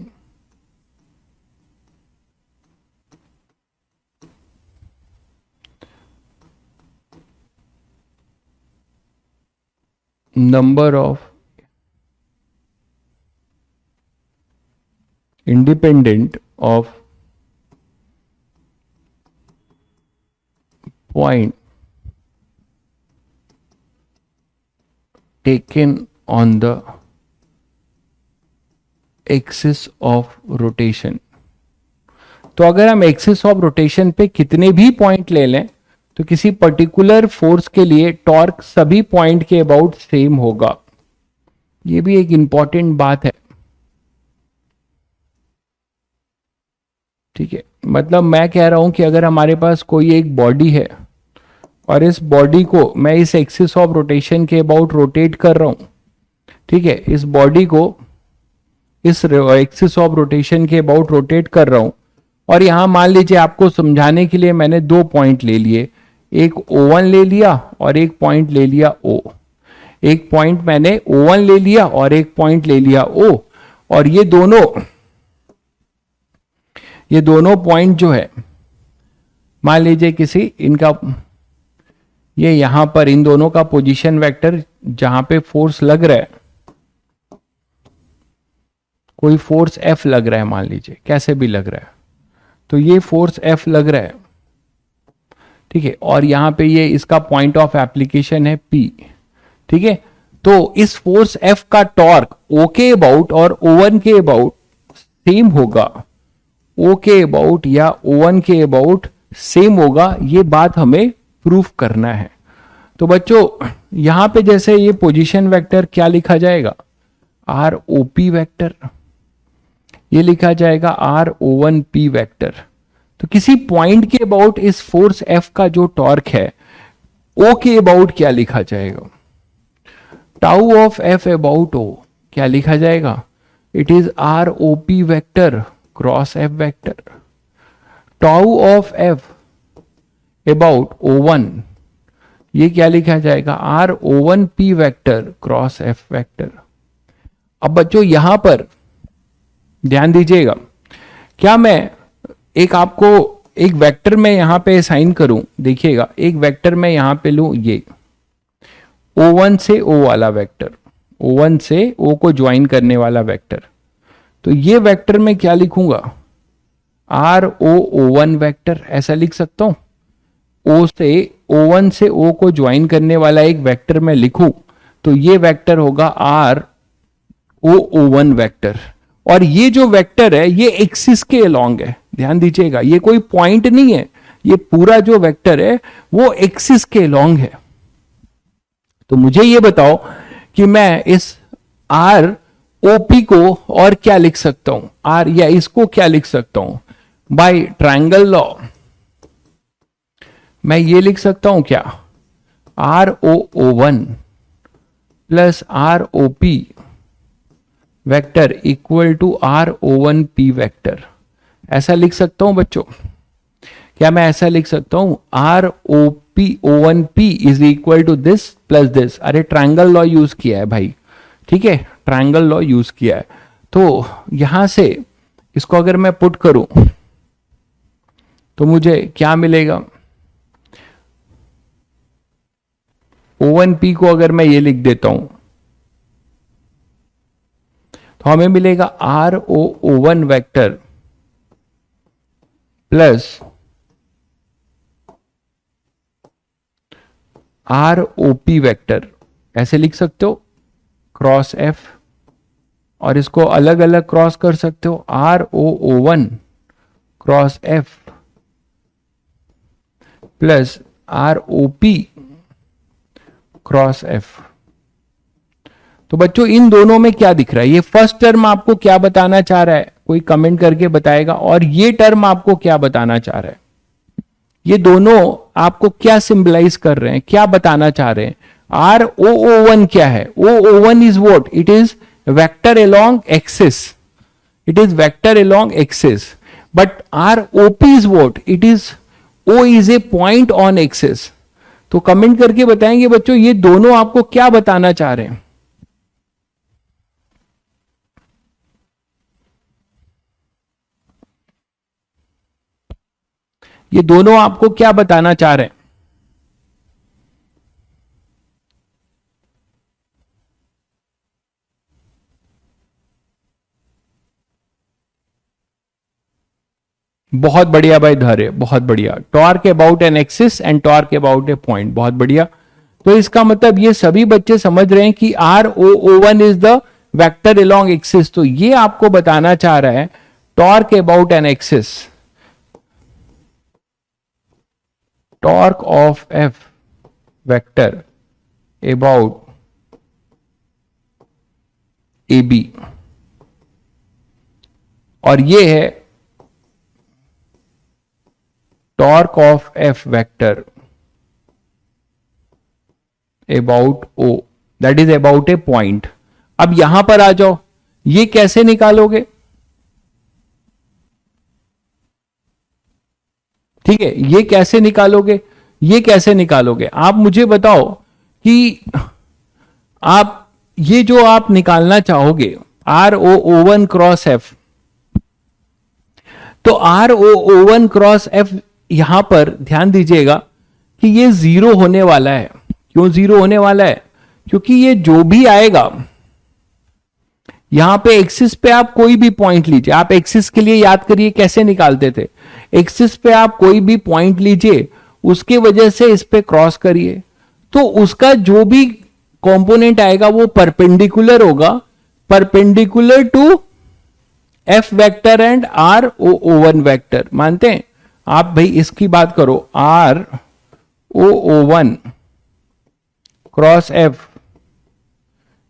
number of point taken on the axis of rotation. तो अगर हम एक्सिस ऑफ रोटेशन पे कितने भी पॉइंट ले लें तो किसी पर्टिकुलर फोर्स के लिए टॉर्क सभी पॉइंट के अबाउट सेम होगा। ये भी एक इंपॉर्टेंट बात है, ठीक है, मतलब मैं कह रहा हूं कि अगर हमारे पास कोई एक बॉडी है और इस बॉडी को मैं इस एक्सिस ऑफ रोटेशन के अबाउट रोटेट कर रहा हूं, ठीक है, इस बॉडी को इस एक्सिस ऑफ रोटेशन के अबाउट रोटेट कर रहा हूं, और यहां मान लीजिए आपको समझाने के लिए मैंने 2 पॉइंट ले लिए, एक O1 ले लिया और एक पॉइंट ले लिया O, एक पॉइंट मैंने O1 ले लिया और एक पॉइंट ले लिया O, और ये दोनों पॉइंट जो है मान लीजिए किसी इनका, ये यहां पर इन दोनों का पोजीशन वेक्टर जहां पे फोर्स लग रहा है, कोई फोर्स F लग रहा है, मान लीजिए कैसे भी लग रहा है, तो ये फोर्स F लग रहा है, ठीक है, और यहां पे ये इसका पॉइंट ऑफ एप्लीकेशन है P, ठीक है, तो इस फोर्स F का टॉर्क O के अबाउट और O1 के अबाउट सेम होगा, O के अबाउट या O1 के अबाउट सेम होगा, ये बात हमें प्रूफ करना है। तो बच्चों यहां पे जैसे ये पोजीशन वेक्टर क्या लिखा जाएगा, ROP वेक्टर, ये लिखा जाएगा RO1P वेक्टर। तो किसी पॉइंट के अबाउट इस फोर्स F का जो टॉर्क है ओ के अबाउट क्या लिखा जाएगा? Tau of F about O क्या लिखा जाएगा? It is R O P vector cross F vector. Tau of F about O one ये क्या लिखा जाएगा? R O one P vector cross F vector. अब बच्चों यहां पर ध्यान दीजिएगा, क्या मैं एक आपको एक वेक्टर में यहां पे साइन करूं, देखिएगा एक वेक्टर में यहां पे लूं ये O1 से O वाला वेक्टर, O1 से O को ज्वाइन करने वाला वेक्टर. तो ये वेक्टर में क्या लिखूंगा? आर ओ O1 वेक्टर ऐसा लिख सकता हूं. O से O1 से O को ज्वाइन करने वाला एक वेक्टर मैं लिखूं तो ये वेक्टर होगा आर ओ O1 वेक्टर. और ये जो वेक्टर है ये एक्सिस के अलोंग है. ध्यान दीजिएगा, ये कोई पॉइंट नहीं है, ये पूरा जो वेक्टर है वो एक्सिस के अलोंग है. तो मुझे ये बताओ कि मैं इस आर ओपी को और क्या लिख सकता हूं? आर या इसको क्या लिख सकता हूं? बाय ट्रायंगल लॉ मैं ये लिख सकता हूं क्या? R O O one plus R O P vector equal to R O one P vector. ऐसा लिख सकता हूं बच्चों? क्या मैं ऐसा लिख सकता हूं? R O P O one P is equal to this plus this. अरे ट्रायंगल लॉ यूज किया है भाई, ठीक है, ट्रायंगल लॉ यूज किया है. तो यहां से इसको अगर मैं पुट करूं तो मुझे क्या मिलेगा? O1P को अगर मैं ये लिख देता हूं तो हमें मिलेगा R O O1 vector plus R O P vector. ऐसे लिख सकते हो क्रॉस एफ, और इसको अलग अलग क्रॉस कर सकते हो R O O1 cross F plus R O P cross F. तो बच्चों इन दोनों में क्या दिख रहा है? ये फर्स्ट टर्म आपको क्या बताना चाह रहा है? कोई कमेंट करके बताएगा. और ये टर्म आपको क्या बताना चाह रहा है? ये दोनों आपको क्या सिंबलाइज कर रहे हैं, क्या बताना चाह रहे हैं? आर ओ ओ वन क्या है? O O one is what? It is vector along axis. It is vector along axis. But R O P is what? It is O is a point on axis. तो comment करके बताएंगे बच्चों ये दोनों आपको क्या बताना चाह रहे हैं? ये दोनों आपको क्या बताना चाह रहे हैं? बहुत बढ़िया भाई धैर्य, बहुत बढ़िया. Torque about an axis and torque about a point, बहुत बढ़िया. तो इसका मतलब ये सभी बच्चे समझ रहे हैं कि R O O one is the vector along axis. तो ये आपको बताना चाह रहा है torque about an axis, torque of F vector about A B. और ये है torque of F vector about O, that is about a point. अब यहां पर आ जाओ, ये कैसे निकालोगे? ठीक है, ये कैसे निकालोगे? ये कैसे निकालोगे आप मुझे बताओ कि आप ये जो आप निकालना चाहोगे are O O one cross F, तो are O O one cross F यहां पर ध्यान दीजिएगा कि ये जीरो होने वाला है. क्यों जीरो होने वाला है? क्योंकि ये जो भी आएगा यहां पे एक्सिस पे आप कोई भी पॉइंट लीजिए. आप एक्सिस के लिए याद करिए कैसे निकालते थे. एक्सिस पे आप कोई भी पॉइंट लीजिए, उसके वजह से इस पे क्रॉस करिए, तो उसका जो भी कंपोनेंट आएगा वो परपेंडिकुलर होगा, perpendicular to F vector and R O O one vector. मानते हैं आप? भाई इसकी बात करो, R O O one cross F,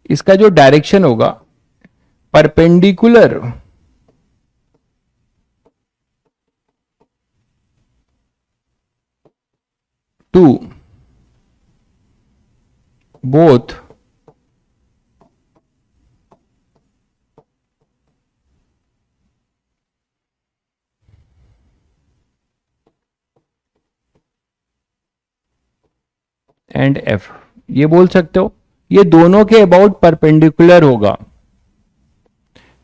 इसका जो डायरेक्शन होगा perpendicular to both and F, ये बोल सकते हो ये दोनों के अबाउट परपेंडिकुलर होगा।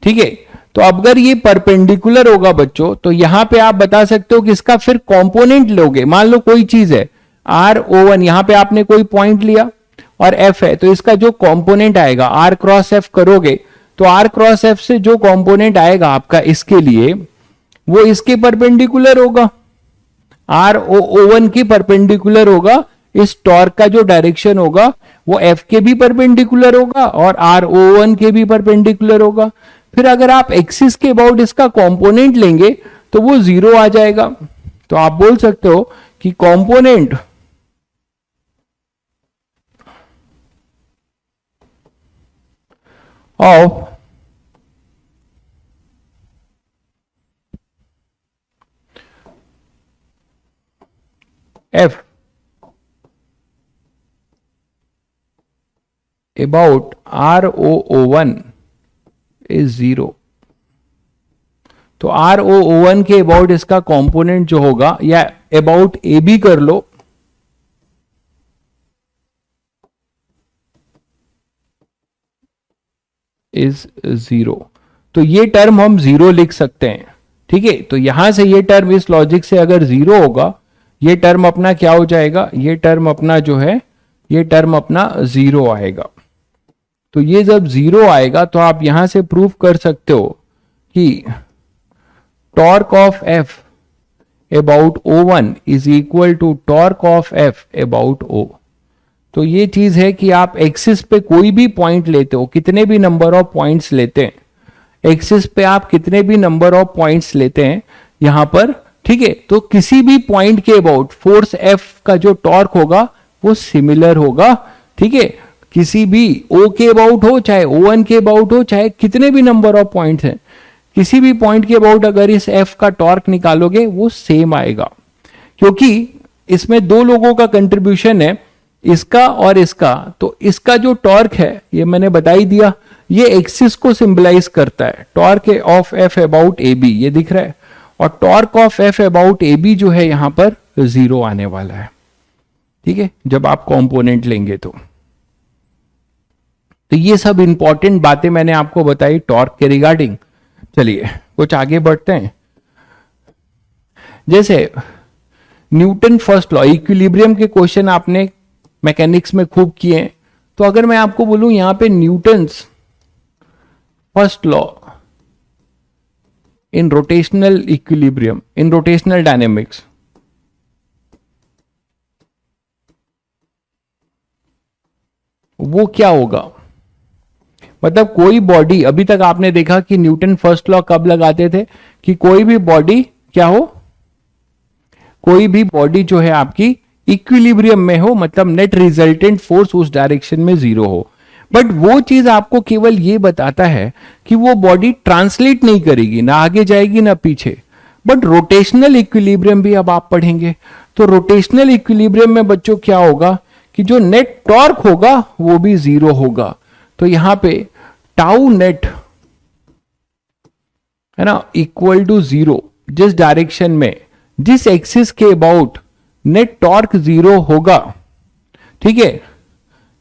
ठीक है, तो अगर ये परपेंडिकुलर होगा बच्चों, तो यहां पे आप बता सकते हो कि इसका फिर कंपोनेंट लोगे। मान लो कोई चीज है R01, यहां पे आपने कोई पॉइंट लिया और F है, तो इसका जो कंपोनेंट आएगा R क्रॉस F करोगे, तो R क्रॉस F से जो कंपोनेंट आएगा आपका इसके लिए, वो इसके परपेंडिकुलर होगा, R01 की परपेंडिकुलर होगा। इस टॉर्क का जो डायरेक्शन होगा वो F के भी परपेंडिकुलर होगा और R01 के भी परपेंडिकुलर होगा। फिर अगर आप एक्सिस के अबाउट इसका कंपोनेंट लेंगे तो वो जीरो आ जाएगा। तो आप बोल सकते हो कि component of F about R001 is zero. तो R001 के अबाउट इसका कंपोनेंट जो होगा, या अबाउट ए बी कर लो, इज जीरो। तो ये टर्म हम जीरो लिख सकते हैं। ठीक है, तो यहां से ये टर्म इस लॉजिक से अगर जीरो होगा, ये टर्म अपना क्या हो जाएगा, ये टर्म अपना जो है, ये टर्म अपना जीरो आएगा। तो ये जब जीरो आएगा तो आप यहां से प्रूव कर सकते हो कि torque of F about O1 is equal to torque of F about O। तो ये चीज है कि आप एक्सिस पे कोई भी पॉइंट लेते हो, कितने भी नंबर ऑफ पॉइंट्स लेते हैं, एक्सिस पे आप कितने भी नंबर ऑफ पॉइंट्स लेते हैं यहां पर, ठीक है, तो किसी भी पॉइंट के अबाउट फोर्स F का जो टॉर्क होगा वो सिमिलर होगा। ठीक है, किसी भी O के अबाउट हो, चाहे O1 के अबाउट हो, चाहे कितने भी नंबर ऑफ पॉइंट्स हैं, किसी भी पॉइंट के अबाउट अगर इस F का टॉर्क निकालोगे वो सेम आएगा। क्योंकि इसमें दो लोगों का कंट्रीब्यूशन है, इसका और इसका, तो इसका जो टॉर्क है ये मैंने बता ही दिया, ये एक्सिस को सिंबलाइज करता है। Torque of F about A B ये दिख रहा है, और torque of F about A B जो है यहां पर जीरो आने वाला है। ठीक है, जब आप कंपोनेंट लेंगे तो ये सब इंपॉर्टेंट बातें मैंने आपको बताई टॉर्क के रिगार्डिंग। चलिए कुछ आगे बढ़ते हैं। जैसे न्यूटन फर्स्ट लॉ, इक्विलिब्रियम के क्वेश्चन आपने मैकेनिक्स में खूब किए हैं, तो अगर मैं आपको बोलूं यहां पे Newton's first law in rotational equilibrium, in rotational dynamics, वो क्या होगा? मतलब कोई बॉडी, अभी तक आपने देखा कि न्यूटन फर्स्ट लॉ कब लगाते थे कि कोई भी बॉडी क्या हो, कोई भी बॉडी जो है आपकी इक्विलिब्रियम में हो, मतलब नेट रिजल्टेंट फोर्स उस डायरेक्शन में जीरो हो। बट वो चीज आपको केवल ये बताता है कि वो बॉडी ट्रांसलेट नहीं करेगी, ना आगे जाएगी ना पीछे। बट रोटेशनल इक्विलिब्रियम भी अब आप पढ़ेंगे, तो रोटेशनल इक्विलिब्रियम में बच्चों क्या होगा कि जो नेट टॉर्क होगा वो भी जीरो होगा। तो यहां पे टाउ नेट है ना इक्वल टू जीरो, जिस डायरेक्शन में, जिस एक्सिस के अबाउट नेट टॉर्क जीरो होगा, ठीक है,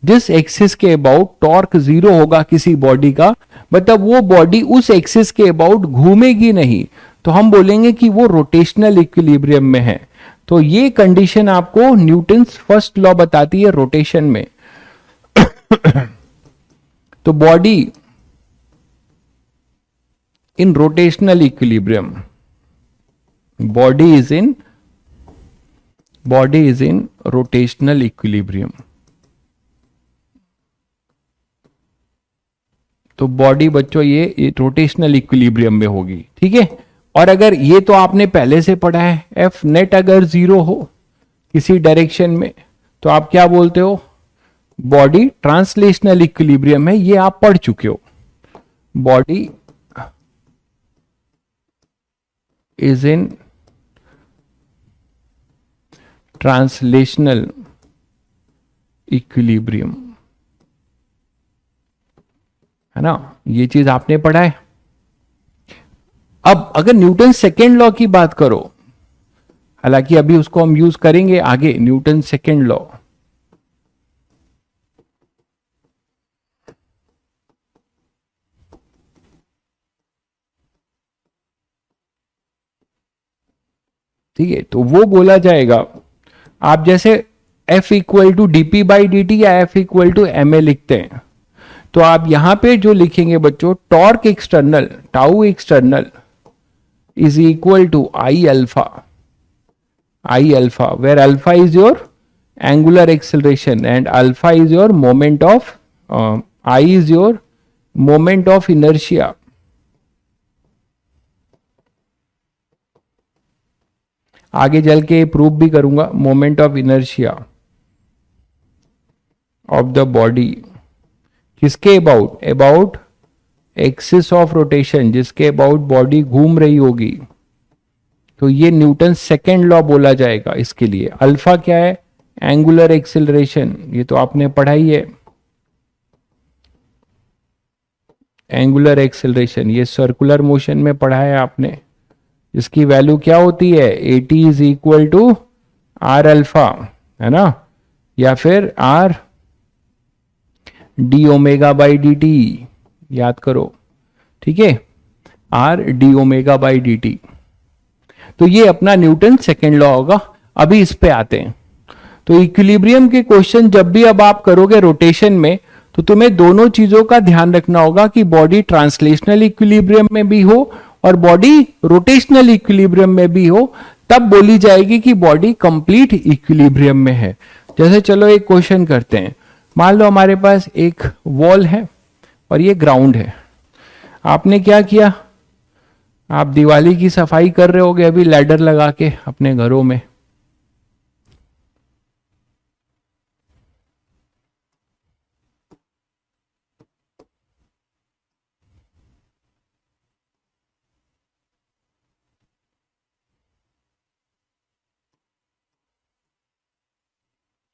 जिस एक्सिस के अबाउट टॉर्क जीरो होगा किसी बॉडी का, मतलब वो बॉडी उस एक्सिस के अबाउट घूमेगी नहीं, तो हम बोलेंगे कि वो रोटेशनल इक्विलिब्रियम में है। तो ये कंडीशन आपको न्यूटन्स फर्स्ट लॉ बताती है रोटेशन में। तो body in rotational equilibrium, body is in rotational equilibrium. तो बॉडी बच्चों ये रोटेशनल इक्विलिब्रियम में होगी। ठीक है, और अगर ये तो आपने पहले से पढ़ा है, एफ नेट अगर जीरो हो किसी डायरेक्शन में तो आप क्या बोलते हो, बॉडी ट्रांसलेशनल इक्विलिब्रियम है, ये आप पढ़ चुके हो। Body is in translational equilibrium. है ना, ये चीज आपने पढ़ा है। अब अगर न्यूटन सेकेंड लॉ की बात करो, हालांकि अभी उसको हम यूज करेंगे आगे, न्यूटन सेकेंड लॉ। ठीक है, तो वो बोला जाएगा, आप जैसे F equal to D P by D T या F equal to M A लिखते हैं, तो आप यहां पे जो लिखेंगे बच्चों, torque external, tau external is equal to I alpha, where alpha is your angular acceleration and alpha is your moment of, I is your moment of inertia. आगे चल के प्रूव भी करूंगा, moment of inertia of the body किसके about, about axis of rotation, जिसके about body घूम रही होगी। तो ये न्यूटन सेकेंड लॉ बोला जाएगा इसके लिए। अल्फा क्या है, एंगुलर एक्सेलरेशन, ये तो आपने पढ़ा ही है, एंगुलर एक्सेलरेशन, ये सर्कुलर मोशन में पढ़ा है आपने। इसकी वैल्यू क्या होती है, AT is equal to R alpha, है ना, या फिर R D omega by D T, याद करो, ठीक है, R D omega by D T. तो ये अपना न्यूटन सेकेंड लॉ होगा। अभी इस पे आते हैं। तो इक्विलिब्रियम के क्वेश्चन जब भी अब आप करोगे रोटेशन में, तो तुम्हें दोनों चीजों का ध्यान रखना होगा कि बॉडी ट्रांसलेशनल इक्विलिब्रियम में भी हो और बॉडी रोटेशनल इक्विलिब्रियम में भी हो, तब बोली जाएगी कि बॉडी कंप्लीट इक्विलिब्रियम में है। जैसे चलो एक क्वेश्चन करते हैं, मान लो हमारे पास एक वॉल है और ये ग्राउंड है। आपने क्या किया, आप दिवाली की सफाई कर रहे होगे अभी लैडर लगा के अपने घरों में।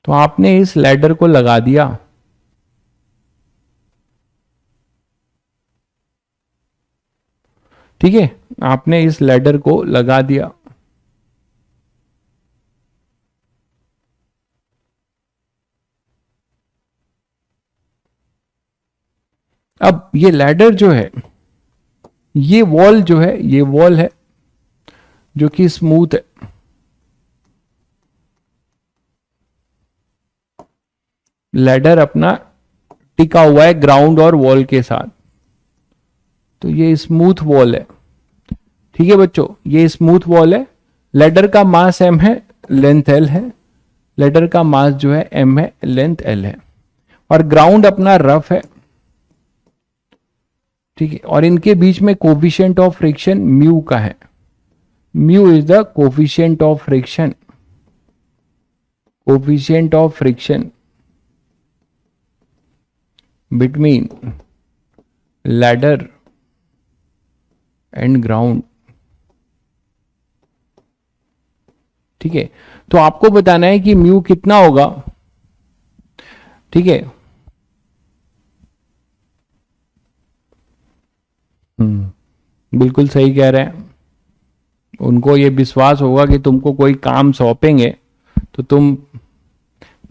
तो आपने इस लैडर को लगा दिया, ठीक है, आपने इस लैडर को लगा दिया। अब ये लैडर जो है, ये वॉल जो है, ये वॉल है जो कि स्मूथ है। लैडर अपना टिका हुआ है ग्राउंड और वॉल के साथ, तो ये स्मूथ वॉल है। ठीक है बच्चों, ये स्मूथ वॉल है। लैडर का मास m है, लेंथ l है। लैडर का मास जो है m है, लेंथ l है। और ग्राउंड अपना रफ है, ठीक है। और इनके बीच में कोफिशिएंट ऑफ फ्रिक्शन म्यू का है। Mu is the coefficient of friction, coefficient of friction between ladder and ground. ठीक है, तो आपको बताना है कि म्यू कितना होगा। ठीक है, बिल्कुल सही कह रहे हैं। उनको ये विश्वास होगा कि तुमको कोई काम सौंपेंगे तो तुम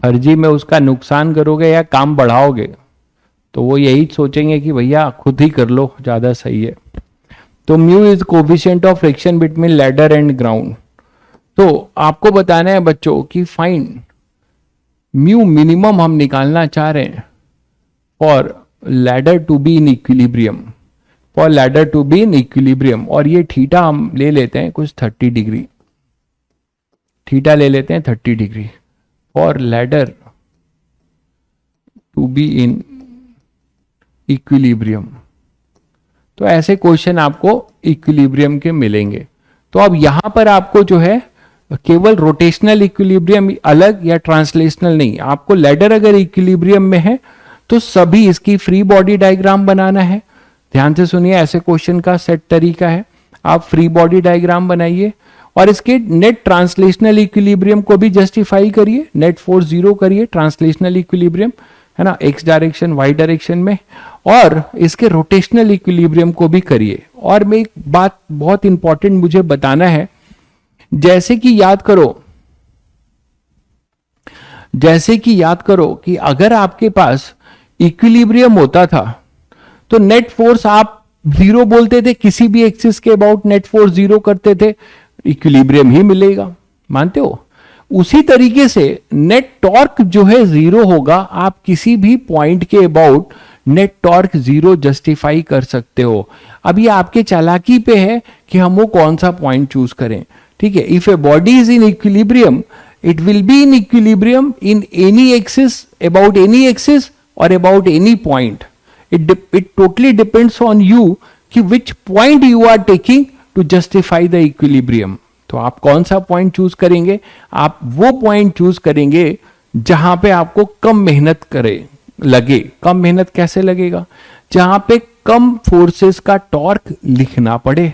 फर्जी में उसका नुकसान करोगे या काम बढ़ाओगे, तो वो यही सोचेंगे कि भैया खुद ही कर लो, ज्यादा सही है। तो mu is coefficient of friction between ladder and ground. तो आपको बताना है बच्चों कि फाइंड म्यू मिनिमम हम निकालना चाह रहे हैं for ladder to be in equilibrium, for ladder to be in equilibrium. और ये थीटा हम ले लेते हैं कुछ 30 डिग्री, थीटा ले लेते हैं 30 degree for ladder to be in equilibrium. तो ऐसे क्वेश्चन आपको इक्विलिब्रियम के मिलेंगे। तो अब यहां पर आपको जो है केवल रोटेशनल इक्विलिब्रियम अलग या ट्रांसलेशनल नहीं, आपको लैडर अगर इक्विलिब्रियम में है तो सभी इसकी फ्री बॉडी डायग्राम बनाना है। ध्यान से सुनिए, ऐसे क्वेश्चन का सेट तरीका है। आप फ्री बॉडी डायग्राम बनाइए और इसके नेट ट्रांसलेशनल इक्विलिब्रियम को भी जस्टिफाई करिए, नेट फोर्स 0 करिए, ट्रांसलेशनल इक्विलिब्रियम, है ना, एक्स डायरेक्शन वाई डायरेक्शन में, और इसके रोटेशनल इक्विलिब्रियम को भी करिए। और मैं एक बात बहुत इंपॉर्टेंट मुझे बताना है, जैसे कि याद करो कि अगर आपके पास इक्विलिब्रियम होता था तो नेट फोर्स आप जीरो बोलते थे, किसी भी एक्सिस के अबाउट नेट फोर्स जीरो करते थे, इक्विलिब्रियम ही मिलेगा, मानते हो? उसी तरीके से नेट टॉर्क जो है जीरो होगा, आप किसी भी पॉइंट के about net torque zero justify कर सकते हो। अब ये आपके चालाकी पे है कि हम वो कौन सा पॉइंट चूज करें, ठीक है। If a body is in equilibrium, it will be in equilibrium in any axis, about any axis or about any point. It totally depends on you कि which point you are taking to justify the equilibrium. तो आप कौन सा point choose करेंगे? आप वो point choose करेंगे जहां पे आपको कम मेहनत लगे। कम मेहनत कैसे लगेगा? जहां पे कम फोर्सेस का टॉर्क लिखना पड़े।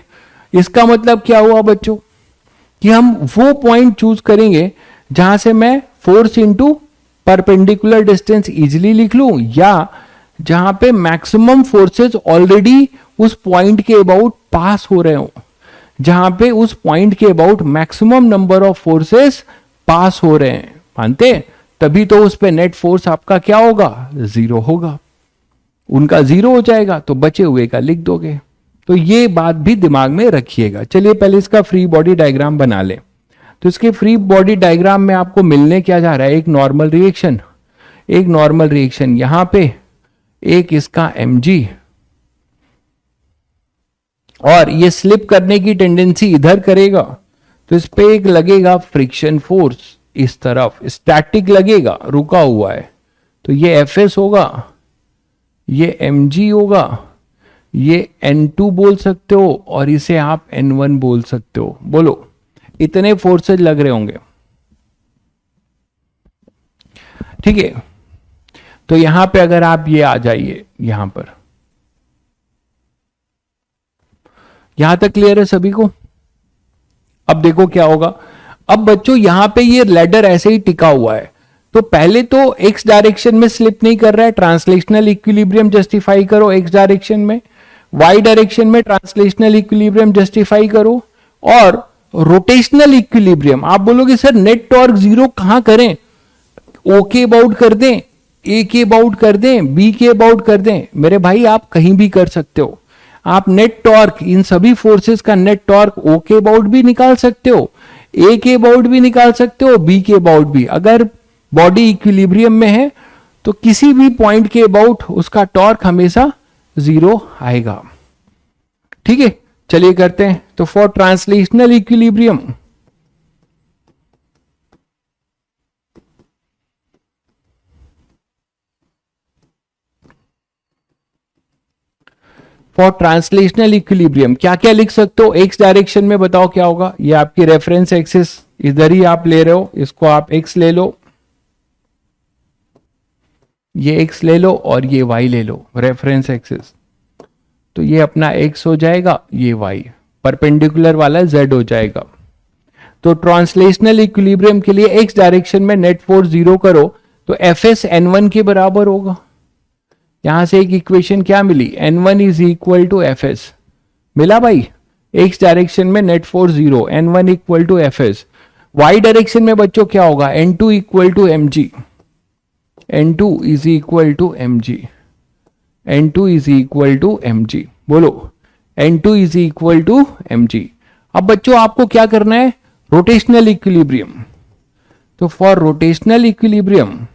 इसका मतलब क्या हुआ बच्चों, कि हम वो पॉइंट चूज करेंगे जहां से मैं force into perpendicular distance easily लिख लूं, या जहां पे मैक्सिमम फोर्सेस ऑलरेडी उस पॉइंट के अबाउट पास हो रहे हो, जहां पे उस पॉइंट के about maximum number of forces पास हो रहे हैं, मानते? तभी तो उस पे नेट फोर्स आपका क्या होगा? जीरो होगा। उनका जीरो हो जाएगा तो बचे हुए का लिख दोगे। तो ये बात भी दिमाग में रखिएगा। चलिए पहले इसका फ्री बॉडी डायग्राम बना ले। तो इसके फ्री बॉडी डायग्राम में आपको मिलने क्या जा रहा है? एक नॉर्मल रिएक्शन, यहां पे एक इसका mg, और ये स्लिप करने की टेंडेंसी इधर करेगा, तो इस पे एक लगेगा फ्रिक्शन फोर्स, इस तरफ स्टैटिक लगेगा, रुका हुआ है, तो ये Fs होगा, ये mg होगा, ये N2 बोल सकते हो, और इसे आप N1 बोल सकते हो। बोलो, इतने फोर्सेज लग रहे होंगे, ठीक है। तो यहां पे अगर आप ये आ जाइए, यहां पर, यहां तक क्लियर है सभी को? अब देखो क्या होगा। अब बच्चों यहां पे ये लैडर ऐसे ही टिका हुआ है, तो पहले तो एक्स डायरेक्शन में स्लिप नहीं कर रहा है, ट्रांसलेशनल इक्विलिब्रियम जस्टिफाई करो एक्स डायरेक्शन में, वाई डायरेक्शन में ट्रांसलेशनल इक्विलिब्रियम जस्टिफाई करो, और रोटेशनल इक्विलिब्रियम। आप बोलोगे सर नेट टॉर्क जीरो कहां करें? ओ के अबाउट कर दें, ए के अबाउट कर दें, बी के अबाउट कर दें? मेरे भाई आप कहीं भी कर सकते हो। आप नेट टॉर्क, इन सभी फोर्सेस का नेट टॉर्क ओ के अबाउट भी निकाल सकते हो, ए के अबाउट भी निकाल सकते हो, बी के अबाउट भी। अगर बॉडी इक्विलिब्रियम में है तो किसी भी पॉइंट के अबाउट उसका टॉर्क हमेशा जीरो आएगा, ठीक है। चलिए करते हैं। तो फॉर ट्रांसलेशनल इक्विलिब्रियम, क्या क्या लिख सकते हो? एक्स डायरेक्शन में बताओ क्या होगा? ये आपकी रेफरेंस एक्सिस इधर ही आप ले रहे हो, इसको आप एक्स ले लो, ये एक्स ले लो, और ये वाई ले लो, रेफरेंस एक्सिस। तो ये अपना एक्स हो जाएगा, ये वाई, परपेंडिकुलर वाला जेड हो जाएगा। तो ट्रांसलेशनल इक्विलिब्रियम के लिए एक्स डायरेक्शन में नेट फोर्स जीरो करो तो Fs N1 के बराबर होगा। यहां से एक इक्वेशन क्या मिली? N1 is equal to Fs। मिला भाई? एक्स डायरेक्शन में net force zero, N1 equal to Fs। Y direction में बच्चों क्या होगा? N2 equal to mg, N2 is equal to mg, N2 is equal to mg। बोलो, N2 is equal to mg। अब बच्चों आपको क्या करना है? Rotational equilibrium. तो फॉर रोटेशनल इक्विलिब्रियम,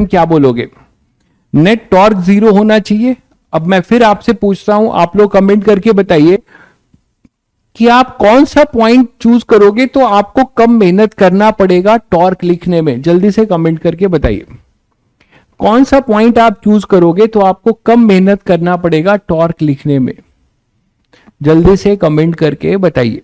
क्या बोलोगे? नेट टॉर्क जीरो होना चाहिए। अब मैं फिर आपसे पूछता हूं, आप लोग कमेंट करके बताइए कि आप कौन सा पॉइंट चूज करोगे तो आपको कम मेहनत करना पड़ेगा टॉर्क लिखने में। जल्दी से कमेंट करके बताइए, कौन सा पॉइंट आप चूज करोगे तो आपको कम मेहनत करना पड़ेगा टॉर्क लिखने में। जल्दी से कमेंट करके बताइए।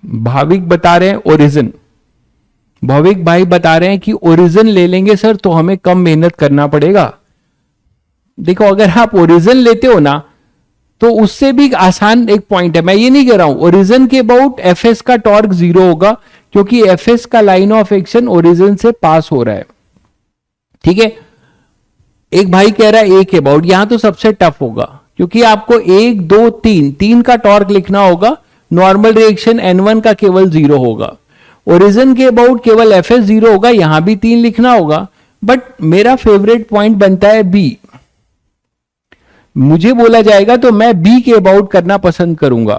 भाविक बता रहे हैं ओरिजिन। भौविक भाई बता रहे हैं कि ओरिजिन ले लेंगे सर तो हमें कम मेहनत करना पड़ेगा। देखो अगर आप ओरिजिन लेते हो ना तो उससे भी आसान एक पॉइंट है, मैं ये नहीं कह रहा हूं ओरिजिन के अबाउट एफएस का टॉर्क 0 होगा, क्योंकि एफएस का लाइन ऑफ एक्शन ओरिजिन से पास हो रहा है। ठीक है, एक भाई कह रहा है ए के अबाउट, यहां तो सबसे टफ होगा क्योंकि आपको 1 2 3 का टॉर्क लिखना होगा। नॉर्मल रिएक्शन N1 का केवल 0 होगा। ओरिजिन के अबाउट केवल एफएस 0 होगा, यहां भी 3 लिखना होगा। बट मेरा फेवरेट पॉइंट बनता है बी। मुझे बोला जाएगा तो मैं बी के अबाउट करना पसंद करूंगा,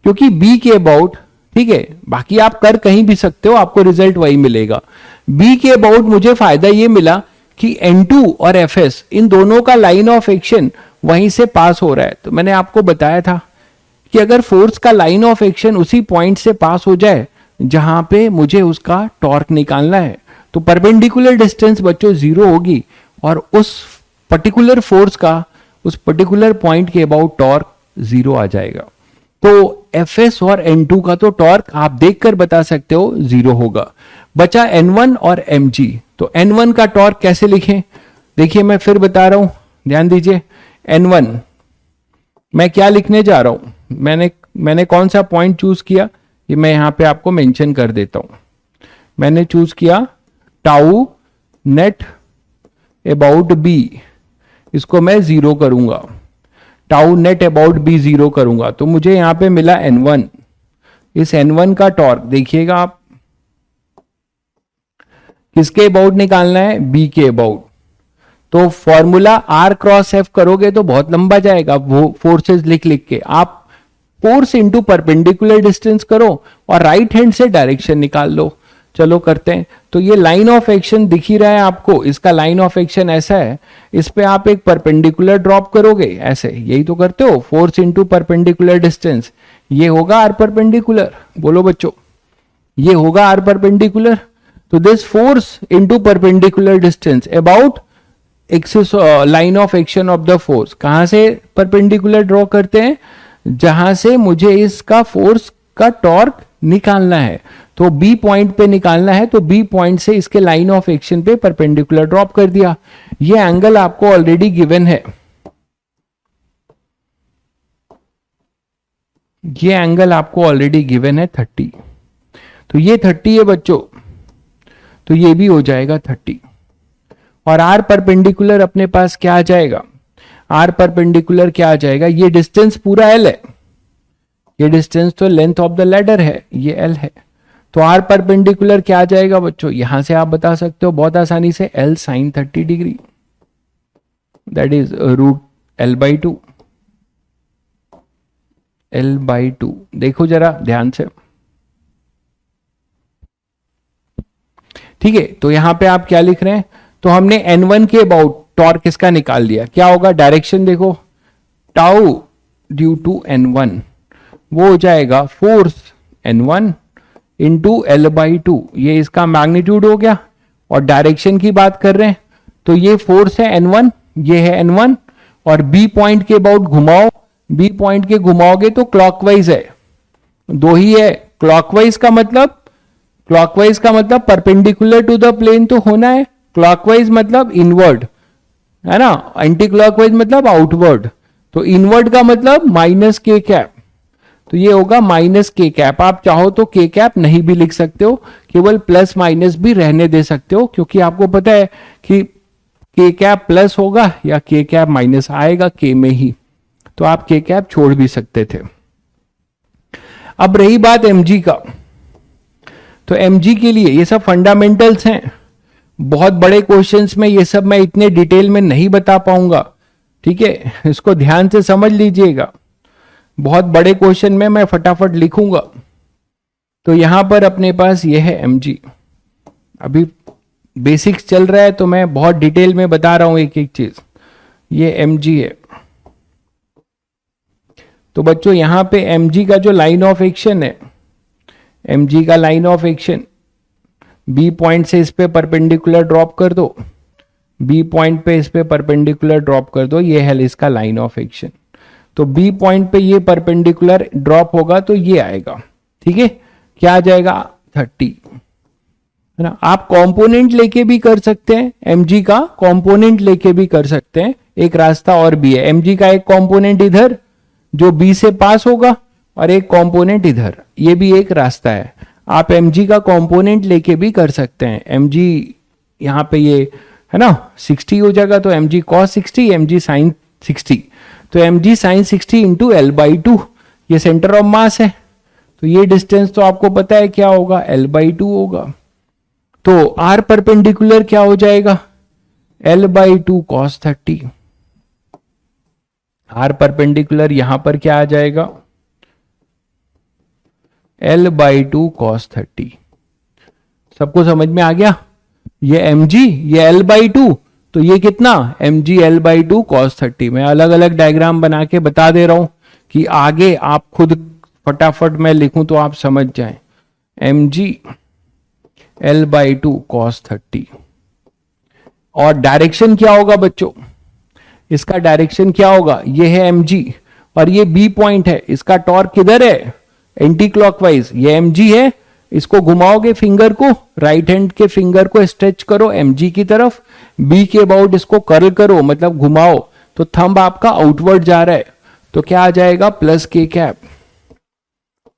क्योंकि बी के अबाउट, ठीक है, बाकी आप कर कहीं भी सकते हो, आपको रिजल्ट वही मिलेगा। बी के अबाउट मुझे फायदा ये मिला कि N2 और एफएस इन दोनों का लाइन ऑफ एक्शन वहीं से पास हो रहा है। तो मैंने आपको बताया था कि अगर फोर्स का लाइन ऑफ एक्शन उसी पॉइंट से पास हो जाए जहां पे मुझे उसका टॉर्क निकालना है, तो परपेंडिकुलर डिस्टेंस बच्चों 0 होगी और उस पर्टिकुलर फोर्स का उस पर्टिकुलर पॉइंट के अबाउट टॉर्क 0 आ जाएगा। तो एफएस और N2 का तो टॉर्क आप देखकर बता सकते हो 0 होगा। बचा N1 और mg। तो N1 का टॉर्क कैसे लिखें? देखिए मैं फिर बता रहा हूं, ध्यान दीजिए। N1 मैं क्या लिखने जा रहा हूं, मैंने कौन सा पॉइंट चूज किया ये मैं यहां पे आपको मेंशन कर देता हूं। मैंने चूज किया टाउ नेट अबाउट बी, इसको मैं 0 करूंगा। टाउ नेट अबाउट बी 0 करूंगा तो मुझे यहां पे मिला N1। इस N1 का टॉर्क देखिएगा आप, किसके अबाउट निकालना है? बी के अबाउट। तो फॉर्मूला R क्रॉस F करोगे तो बहुत लंबा जाएगा, वो फोर्सेस लिख लिख के आप फोर्स इंटू परपेंडिकुलर डिस्टेंस करो और राइट हैंड से डायरेक्शन निकाल लो। चलो करते हैं। तो ये लाइन ऑफ एक्शन दिख ही रहा है आपको, इसका लाइन ऑफ एक्शन ऐसा है, इस पे आप एक परपेंडिकुलर ड्रॉप करोगे ऐसे, यही तो करते हो, फोर्स इंटू परपेंडिकुलर डिस्टेंस, ये होगा आर परपेंडिकुलर। बोलो बच्चों, ये होगा आर परपेंडिकुलर। तो this force into perpendicular distance about axis line of action of the force. कहां से परपेंडिकुलर ड्रॉ करते हैं? जहां से मुझे इसका फोर्स का टॉर्क निकालना है, तो बी पॉइंट पे निकालना है, तो बी पॉइंट से इसके लाइन ऑफ एक्शन पे परपेंडिकुलर ड्रॉप कर दिया। ये एंगल आपको ऑलरेडी गिवन है, ये एंगल आपको ऑलरेडी गिवन है 30। तो ये 30 है बच्चों, तो ये भी हो जाएगा 30। और आर परपेंडिकुलर अपने पास क्या आ जाएगा? आर परपेंडिकुलर क्या आ जाएगा? ये डिस्टेंस पूरा एल है, ये डिस्टेंस तो लेंथ ऑफ द लैडर है, ये एल है। तो आर परपेंडिकुलर क्या आ जाएगा बच्चों? यहां से आप बता सकते हो बहुत आसानी से, L sine 30 degree, that is root L by 2। L by 2 देखो जरा ध्यान से, ठीक है। तो यहां पे आप क्या लिख रहे हैं? तो हमने N1 के अबाउट टॉर्क इसका निकाल लिया। क्या होगा? डायरेक्शन देखो, टाउ ड्यू टू N1 वो हो जाएगा force N1 into L by 2, ये इसका मैग्नीट्यूड हो गया। और डायरेक्शन की बात कर रहे हैं तो ये फोर्स है N1, ये है N1, और बी पॉइंट के अबाउट घुमाओ, बी पॉइंट के घुमाओगे तो क्लॉकवाइज है, दो ही है। क्लॉकवाइज का मतलब परपेंडिकुलर टू द प्लेन तो होना है, क्लॉकवाइज मतलब इनवर्ड, है ना, एंटी क्लॉकवाइज मतलब आउटवर्ड। तो इनवर्ड का मतलब माइनस के कैप, तो ये होगा माइनस के कैप। आप चाहो तो के कैप नहीं भी लिख सकते हो, केवल प्लस माइनस भी रहने दे सकते हो, क्योंकि आपको पता है कि के कैप प्लस होगा या के कैप माइनस आएगा के में ही, तो आप के कैप छोड़ भी सकते थे। अब रही बात mg का, तो mg के लिए ये सब फंडामेंटल्स हैं, बहुत बड़े क्वेश्चंस में ये सब मैं इतने डिटेल में नहीं बता पाऊंगा, ठीक है, इसको ध्यान से समझ लीजिएगा। बहुत बड़े क्वेश्चन में मैं फटाफट लिखूंगा। तो यहां पर अपने पास ये है mg, अभी बेसिक्स चल रहा है तो मैं बहुत डिटेल में बता रहा हूं एक एक चीज। ये mg है, तो बच्चों यहां पे mg का जो लाइन ऑफ एक्शन है, mg का line of action B point से इस पे परपेंडिकुलर ड्रॉप कर दो, बी पॉइंट पे इस पे परपेंडिकुलर ड्रॉप कर दो, ये है इसका लाइन ऑफ एक्शन। तो बी पॉइंट पे ये परपेंडिकुलर ड्रॉप होगा तो ये आएगा, ठीक है, क्या आ जाएगा 30, है ना। आप कंपोनेंट लेके भी कर सकते हैं, mg का कंपोनेंट लेके भी कर सकते हैं। एक रास्ता और भी है, mg का एक कंपोनेंट इधर जो b से पास होगा और एक कंपोनेंट इधर, ये भी एक रास्ता है। आप mg का कंपोनेंट लेके भी कर सकते हैं। mg यहाँ पे ये है ना 60 हो जाएगा, तो mg cos 60 mg sin 60, तो mg sin 60 into L by to, ये सेंटर ऑफ मास है, तो ये डिस्टेंस तो आपको पता है क्या होगा, एल बाई टू होगा। तो आर परपेंडिकुलर क्या हो जाएगा, L by two cos 30। R perpendicular यहां पर क्या आ जाएगा, एल बाई टू कॉस 30। सबको समझ में आ गया, ये mg ये एल बाई टू, तो ये कितना mg L by two cos 30। मैं अलग अलग डायग्राम बना के बता दे रहा हूं कि आगे आप खुद फटाफट मैं लिखूं तो आप समझ जाएं। mg L by two cos 30, और डायरेक्शन क्या होगा बच्चों, इसका डायरेक्शन क्या होगा, ये है mg और ये बी पॉइंट है, इसका टॉर्क किधर है, एंटी क्लॉकवाइज, ये mg है, इसको घुमाओगे फिंगर को, राइट हैंड के फिंगर को स्ट्रेच करो mg की तरफ, b के अबाउट इसको कर्ल करो मतलब घुमाओ, तो थंब आपका आउटवर्ड जा रहा है, तो क्या आ जाएगा प्लस के कैप,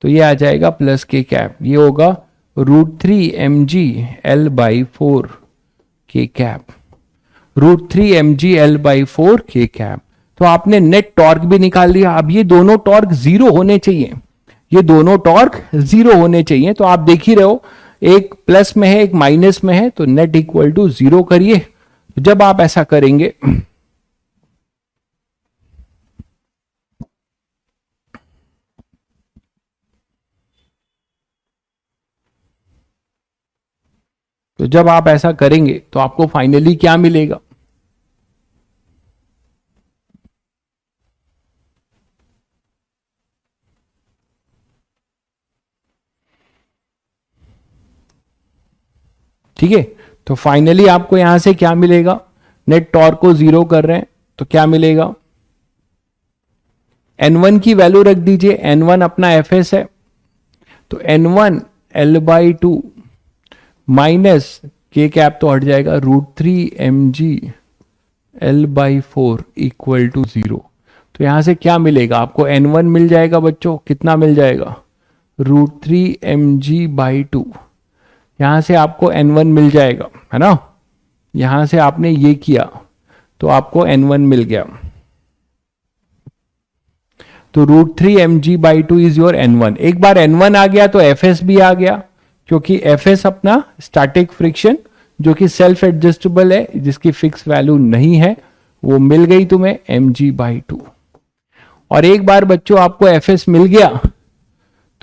तो ये आ जाएगा प्लस के कैप, ये होगा √3 mg एल बाई 4 के कैप, √3 mg एल बाई 4 के कैप। तो आपने नेट टॉर्क भी निकाल लिया। अब ये दोनों टॉर्क जीरो होने चाहिए, ये दोनों टॉर्क जीरो होने चाहिए, तो आप देख ही रहे हो एक प्लस में है एक माइनस में है, तो नेट इक्वल टू जीरो करिए। जब आप ऐसा करेंगे तो जब आप ऐसा करेंगे तो आपको फाइनली क्या मिलेगा, ठीक है। तो फाइनली आपको यहां से क्या मिलेगा, नेट टॉर्क को जीरो कर रहे हैं तो क्या मिलेगा, n1 की वैल्यू रख दीजिए, n1 अपना fs है, तो n1 L by two minus K cap तो हट जाएगा, √3 mg L by 4 equal to zero. तो यहां से क्या मिलेगा आपको, n1 मिल जाएगा बच्चों, कितना मिल जाएगा, √3 mg बाई टू, यहां से आपको n1 मिल जाएगा, है ना। यहां से आपने ये किया तो आपको n1 मिल गया, तो √3 mg by two is your n1। एक बार n1 आ गया तो fs भी आ गया, क्योंकि fs अपना स्टैटिक फ्रिक्शन जो कि सेल्फ एडजस्टेबल है, जिसकी फिक्स वैल्यू नहीं है, वो मिल गई तुम्हें mg बाई टू। और एक बार बच्चों आपको fs मिल गया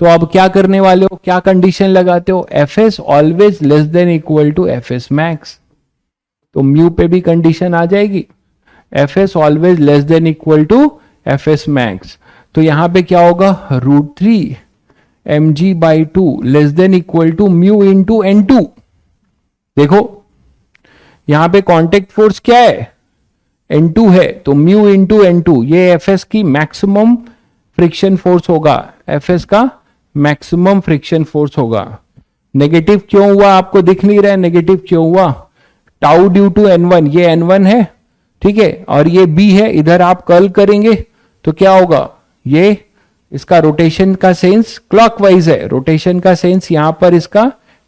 तो अब क्या करने वाले हो, क्या कंडीशन लगाते हो, fs always less than equal to fs max, तो म्यू पे भी कंडीशन आ जाएगी, fs always less than equal to fs max. तो यहां पे क्या होगा, √3 mg by two less than equal to mu into n2। देखो यहां पे कांटेक्ट फोर्स क्या है, n2 है, तो म्यू इंटू n2, ये fs की मैक्सिमम फ्रिक्शन फोर्स होगा, fs का मैक्सिमम फ्रिक्शन फोर्स होगा। नेगेटिव क्यों हुआ, आपको दिख नहीं रहा है नेगेटिव क्यों हुआ, टाउ ड्यू टू n1, ये n1 है, ठीक है, और ये b है, इधर आप कर्ल करेंगे तो क्या होगा, ये इसका रोटेशन का सेंस क्लॉकवाइज है, रोटेशन का सेंस यहां पर इसका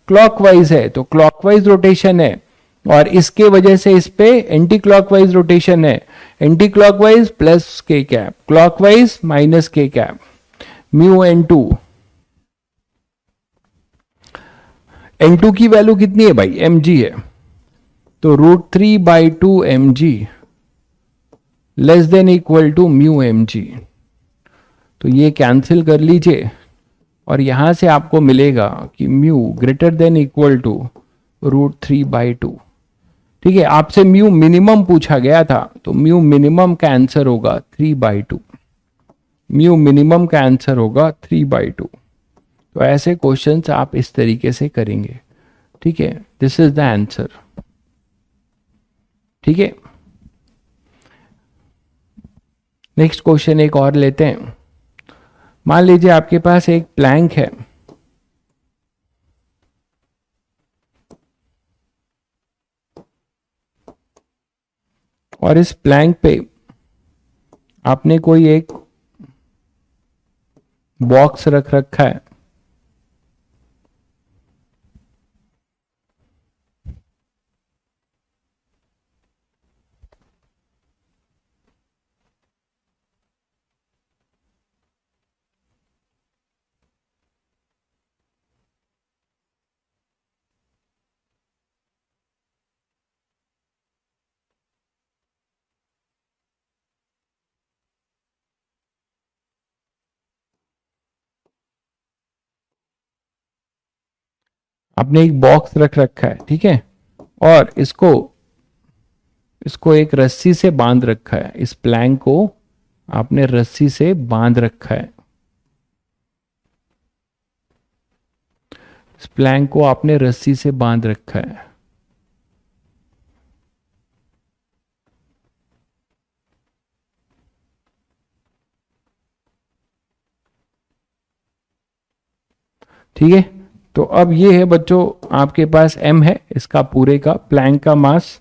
क्लॉकवाइज है, तो क्लॉकवाइज रोटेशन है, और इसके वजह से इस पे एंटी क्लॉकवाइज रोटेशन है, एंटी क्लॉकवाइज प्लस के cap, clockwise minus K cap, mu n2। n2 की वैल्यू कितनी है भाई, mg है, तो √3 by two mg less than equal to mu mg, तो ये कैंसिल कर लीजिए और यहां से आपको मिलेगा कि mu greater than equal to √3 by two. ठीक है, आपसे म्यू मिनिमम पूछा गया था, तो म्यू मिनिमम का आंसर होगा 3 बाई टू, म्यू मिनिमम का आंसर होगा 3 बाई टू। तो ऐसे क्वेश्चंस आप इस तरीके से करेंगे, ठीक है, दिस इज द आंसर, ठीक है। नेक्स्ट क्वेश्चन एक और लेते हैं। मान लीजिए आपके पास एक प्लैंक है, और इस प्लैंक पे आपने कोई एक बॉक्स रख रखा है, आपने एक बॉक्स रख रखा है, ठीक है, और इसको इसको एक रस्सी से बांध रखा है, इस प्लैंक को आपने रस्सी से बांध रखा है, इस प्लैंक को आपने रस्सी से बांध रखा है। ठीक है, तो अब ये है बच्चों, आपके पास m है, इसका पूरे का प्लैंक का मास,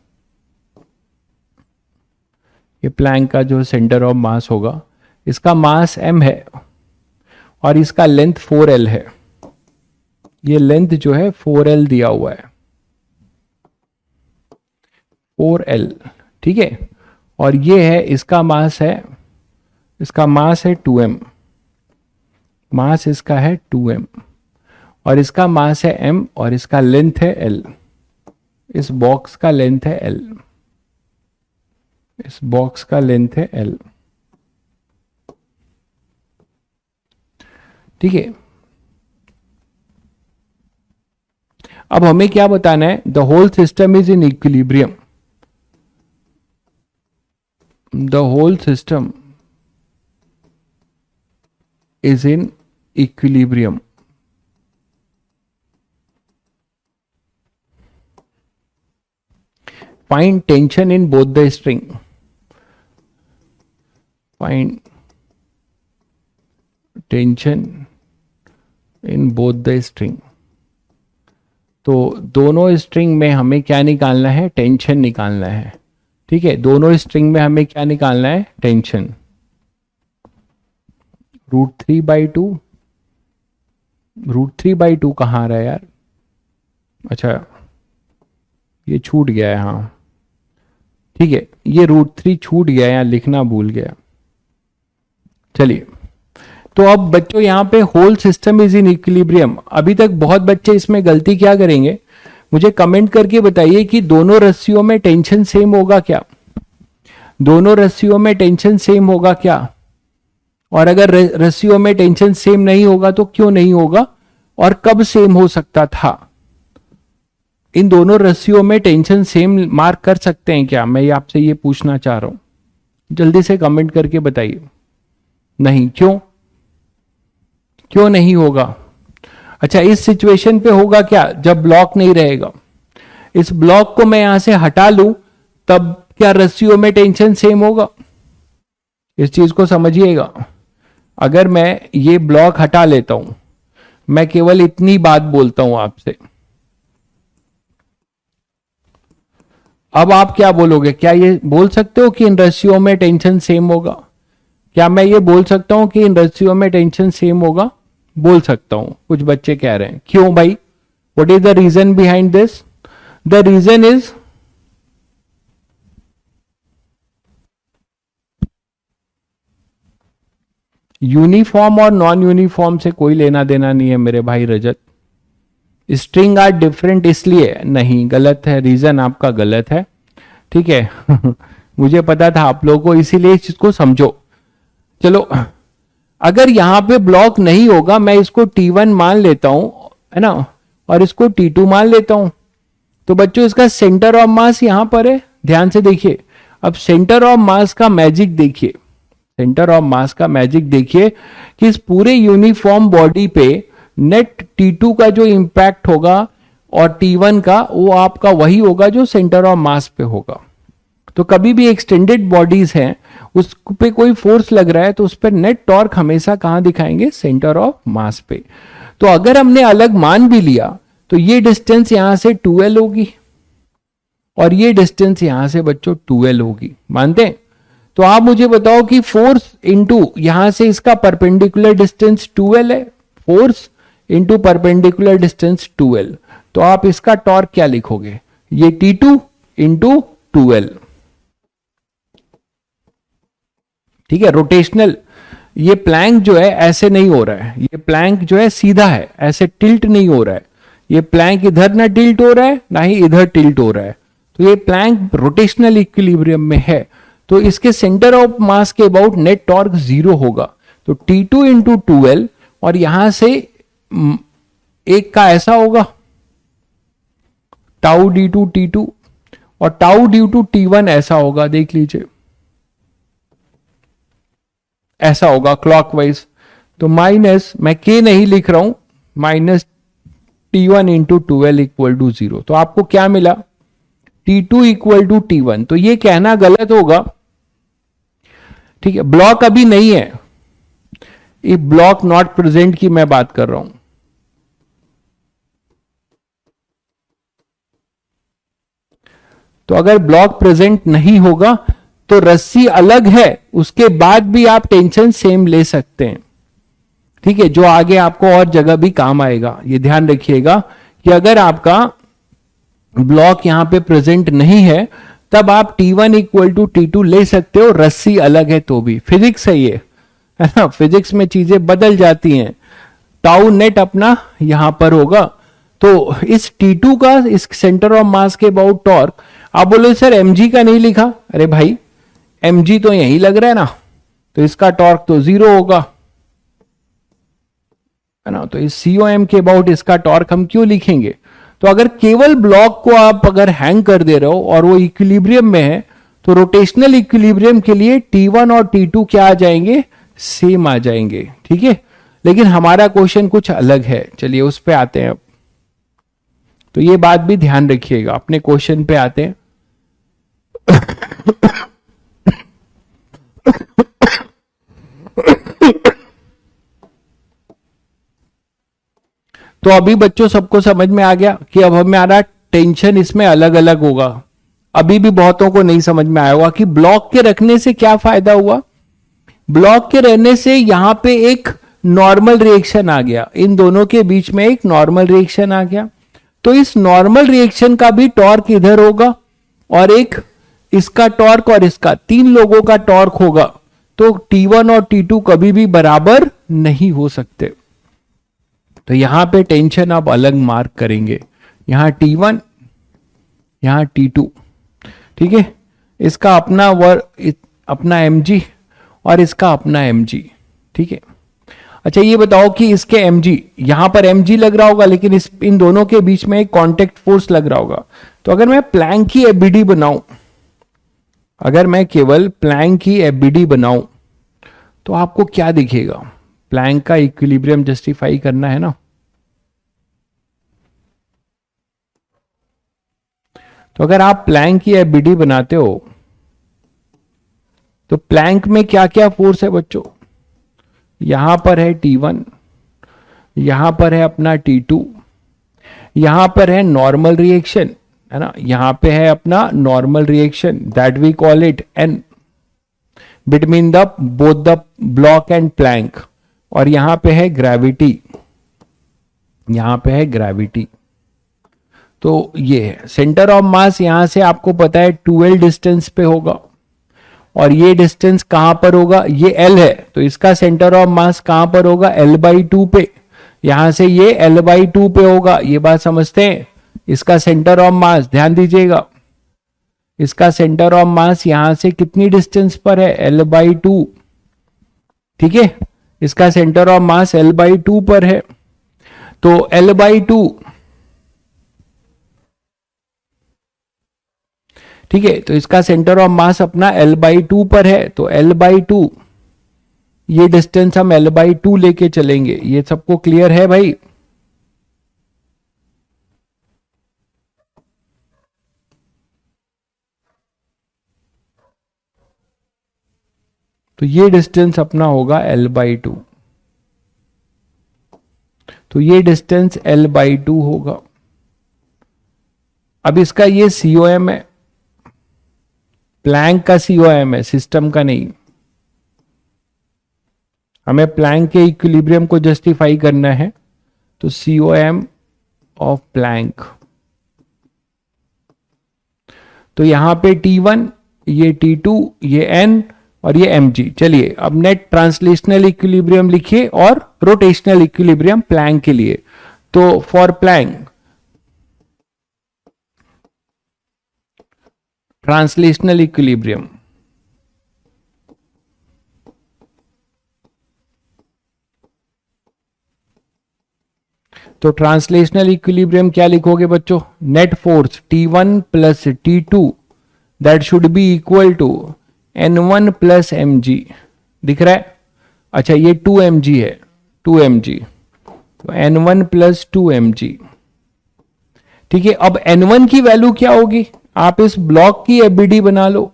ये प्लैंक का जो सेंटर ऑफ मास होगा, इसका मास m है और इसका लेंथ 4l है। ये लेंथ जो है 4l दिया हुआ है, 4l, ठीक है, और ये है इसका मास है, इसका मास है 2m, मास इसका है 2m, और इसका मास है m, और इसका लेंथ है l, इस बॉक्स का लेंथ है l, इस बॉक्स का लेंथ है l, ठीक है। अब हमें क्या बताना है, the whole system is in equilibrium, the whole system is in equilibrium. Find tension in both the string. Find tension in both the string. तो दोनों स्ट्रिंग में हमें क्या निकालना है, टेंशन निकालना है, ठीक है। दोनों स्ट्रिंग में हमें क्या निकालना है, टेंशन। √3/2, √3/2 कहाँ आ रहा है यार, अच्छा ये छूट गया है, हाँ ठीक है, ये √3 छूट गया है, यहाँ लिखना भूल गया। चलिए, तो अब बच्चों यहाँ पे whole system is in equilibrium. अभी तक बहुत बच्चे इसमें गलती क्या करेंगे, मुझे कमेंट करके बताइए कि दोनों रस्सियों में टेंशन सेम होगा क्या, दोनों रस्सियों में टेंशन सेम होगा क्या, और अगर रस्सियों में टेंशन सेम नहीं होगा तो क्यों नहीं होगा, और कब सेम हो सकता था। इन दोनों रस्सियों में टेंशन सेम मार्क कर सकते हैं क्या, मैं आपसे ये पूछना चाह रहा हूं, जल्दी से कमेंट करके बताइए। नहीं, क्यों, क्यों नहीं होगा। अच्छा, इस सिचुएशन पे होगा क्या, जब ब्लॉक नहीं रहेगा, इस ब्लॉक को मैं यहां से हटा लूं तब क्या रस्सियों में टेंशन सेम होगा, इस चीज को समझिएगा। अगर मैं ये ब्लॉक हटा लेता हूं, मैं केवल इतनी बात बोलता हूं आपसे, अब आप क्या बोलोगे, क्या ये बोल सकते हो कि इन रस्सियों में टेंशन सेम होगा, क्या मैं ये बोल सकता हूं कि इन रस्सियों में टेंशन सेम होगा, बोल सकता हूं। कुछ बच्चे कह रहे हैं क्यों भाई, what is the reason behind this, the reason is uniform और नॉन यूनिफॉर्म से कोई लेना देना नहीं है मेरे भाई रजत। स्ट्रिंग आर डिफरेंट इसलिए नहीं, गलत है, रीजन आपका गलत है, ठीक है। मुझे पता था आप लोगों को, इसीलिए इस चीज को समझो। चलो, अगर यहां पे ब्लॉक नहीं होगा, मैं इसको T1 मान लेता हूं, है ना, और इसको T2 मान लेता हूं, तो बच्चों इसका सेंटर ऑफ मास यहां पर है, ध्यान से देखिए। अब सेंटर ऑफ मास का मैजिक देखिए, सेंटर ऑफ मास का मैजिक देखिए कि इस पूरे यूनिफॉर्म बॉडी पे नेट T2 का जो इंपैक्ट होगा और T1 का, वो आपका वही होगा जो सेंटर ऑफ मास पे होगा। तो कभी भी एक्सटेंडेड बॉडीज हैं, उस पे कोई फोर्स लग रहा है तो उस पर नेट टॉर्क हमेशा कहां दिखाएंगे, सेंटर ऑफ मास पे। तो अगर हमने अलग मान भी लिया तो ये डिस्टेंस यहां से 2L होगी, और ये डिस्टेंस यहां से बच्चों 12 होगी, मानते हैं? तो आप मुझे बताओ कि फोर्स इंटू यहां से इसका परपेंडिकुलर डिस्टेंस 12 है, फोर्स इंटू परपेंडिकुलर डिस्टेंस 12, तो आप इसका टॉर्क क्या लिखोगे? ये T2 इंटू 12, ठीक है। रोटेशनल, ये प्लैंक जो है ऐसे नहीं हो रहा है, ये प्लैंक जो है सीधा है, ऐसे टिल्ट नहीं हो रहा है। ये प्लैंक इधर ना टिल्ट हो रहा है ना ही इधर टिल्ट हो रहा है, तो ये प्लैंक रोटेशनल इक्विलिब्रियम में है। तो इसके सेंटर ऑफ मास के अबाउट नेट टॉर्क 0 होगा। तो T2 इंटू 12 और यहां से एक का ऐसा होगा टाउ D2 T2 और टाउ D2 T1 ऐसा होगा, देख लीजिए ऐसा होगा क्लॉकवाइज। तो माइनस, मैं K नहीं लिख रहा हूं, minus T1 into 12 equal to 0। तो आपको क्या मिला? T2 equal to T1। तो ये कहना गलत होगा, ठीक है। ब्लॉक अभी नहीं है, ये ब्लॉक नॉट प्रेजेंट की मैं बात कर रहा हूं। तो अगर ब्लॉक प्रेजेंट नहीं होगा तो रस्सी अलग है, उसके बाद भी आप टेंशन सेम ले सकते हैं, ठीक है, जो आगे आपको और जगह भी काम आएगा। ये ध्यान रखिएगा कि अगर आपका ब्लॉक यहां पे प्रेजेंट नहीं है तब आप T1 इक्वल टू T2 ले सकते हो, रस्सी अलग है तो भी। फिजिक्स है ये, है ना, फिजिक्स में चीजें बदल जाती हैं। टाउ नेट अपना यहां पर होगा। तो इस T2 का, इस सेंटर ऑफ मास के अबाउट टॉर्क, आप बोले सर mg का नहीं लिखा। अरे भाई mg तो यही लग रहा है ना, तो इसका टॉर्क तो 0 होगा, है ना। तो इस COM के अबाउट इसका टॉर्क हम क्यों लिखेंगे? तो अगर केवल ब्लॉक को आप अगर हैंग कर दे रहे हो और वो इक्विलिब्रियम में है, तो रोटेशनल इक्विलिब्रियम के लिए T1 और T2 क्या आ जाएंगे? सेम आ जाएंगे, ठीक है। लेकिन हमारा क्वेश्चन कुछ अलग है, चलिए उस पे आते हैं अब। तो ये बात भी ध्यान रखिएगा, अपने क्वेश्चन पे आते हैं। तो अभी बच्चों सबको समझ में आ गया कि अब हमारा टेंशन इसमें अलग अलग होगा। अभी भी बहुतों को नहीं समझ में आया होगा कि ब्लॉक के रखने से क्या फायदा हुआ। ब्लॉक के रहने से यहां पे एक नॉर्मल रिएक्शन आ गया, इन दोनों के बीच में एक नॉर्मल रिएक्शन आ गया। तो इस नॉर्मल रिएक्शन का भी टॉर्क इधर होगा और एक इसका टॉर्क और इसका, तीन लोगों का टॉर्क होगा। तो T1 और T2 कभी भी बराबर नहीं हो सकते। तो यहां पे टेंशन आप अलग मार्क करेंगे, यहां T1, यहां T2, ठीक है। इसका अपना अपना mg और इसका अपना mg, ठीक है। अच्छा ये बताओ कि इसके mg, यहां पर mg लग रहा होगा लेकिन इन दोनों के बीच में एक कांटेक्ट फोर्स लग रहा होगा। तो अगर मैं प्लैंक की एफबीडी बनाऊं, अगर मैं केवल प्लैंक की एफबीडी बनाऊं तो आपको क्या दिखेगा? प्लैंक का इक्विलिब्रियम जस्टिफाई करना है ना। तो अगर आप प्लैंक की एफबीडी बनाते हो तो प्लैंक में क्या क्या फोर्स है बच्चों? यहां पर है T1, यहां पर है अपना T2, यहां पर है नॉर्मल रिएक्शन, है ना, यहां पे है अपना normal reaction that we call it N between the both the block and plank, और यहां पे है ग्रेविटी, यहां पे है ग्रेविटी। तो ये है सेंटर ऑफ मास, यहां से आपको पता है 12 डिस्टेंस पे होगा और ये डिस्टेंस कहां पर होगा? ये L है, तो इसका सेंटर ऑफ मास कहां पर होगा? L/2 पे। यहां से ये L/2 पे होगा, ये बात समझते हैं। इसका सेंटर ऑफ मास ध्यान दीजिएगा, इसका सेंटर ऑफ मास यहां से कितनी डिस्टेंस पर है? L/2, ठीक है। इसका सेंटर ऑफ मास L/2 पर है। तो L/2, ठीक है, तो इसका सेंटर ऑफ मास अपना L/2 पर है। तो L/2, ये डिस्टेंस हम L/2 लेके चलेंगे। ये सबको क्लियर है भाई? तो ये डिस्टेंस अपना होगा L/2, तो ये डिस्टेंस L/2 होगा। अब इसका ये COM है, प्लैंक का COM है, सिस्टम का नहीं। हमें प्लैंक के इक्विलिब्रियम को जस्टिफाई करना है, तो COM ऑफ प्लैंक। तो यहां पे T1, ये T2, ये N और ये mg। चलिए अब नेट ट्रांसलेशनल इक्विलिब्रियम लिखिए और रोटेशनल इक्विलिब्रियम प्लैंक के लिए। तो फॉर प्लैंक ट्रांसलेशनल इक्विलिब्रियम, तो ट्रांसलेशनल इक्विलिब्रियम क्या लिखोगे बच्चों? Net force T1 plus T2 that should be equal to N1 plus mg। दिख रहा है? अच्छा ये 2 mg है, 2 mg, तो N1 प्लस 2 mg। ठीक है, अब N1 की वैल्यू क्या होगी? आप इस ब्लॉक की एबीडी बना लो।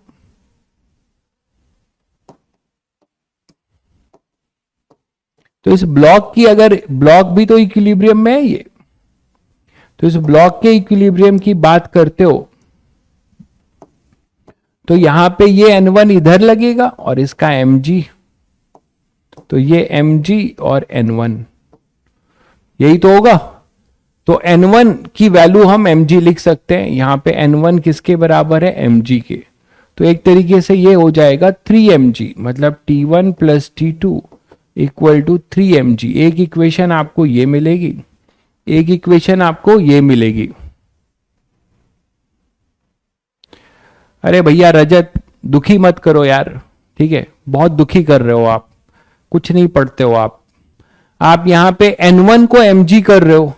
तो इस ब्लॉक की, अगर ब्लॉक भी तो इक्विलिब्रियम में है ये, तो इस ब्लॉक के इक्विलिब्रियम की बात करते हो तो यहां पे ये N1 इधर लगेगा और इसका mg, तो ये mg और N1, यही तो होगा। तो N1 की वैल्यू हम mg लिख सकते हैं। यहां पे N1 किसके बराबर है? mg के। तो एक तरीके से ये हो जाएगा 3mg, मतलब T1 plus T2 equal to 3mg। एक इक्वेशन आपको ये मिलेगी, एक इक्वेशन आपको ये मिलेगी। अरे भैया रजत, दुखी मत करो यार, ठीक है? बहुत दुखी कर रहे हो आप, कुछ नहीं पढ़ते हो आप। आप यहां पे N1 को mg कर रहे हो,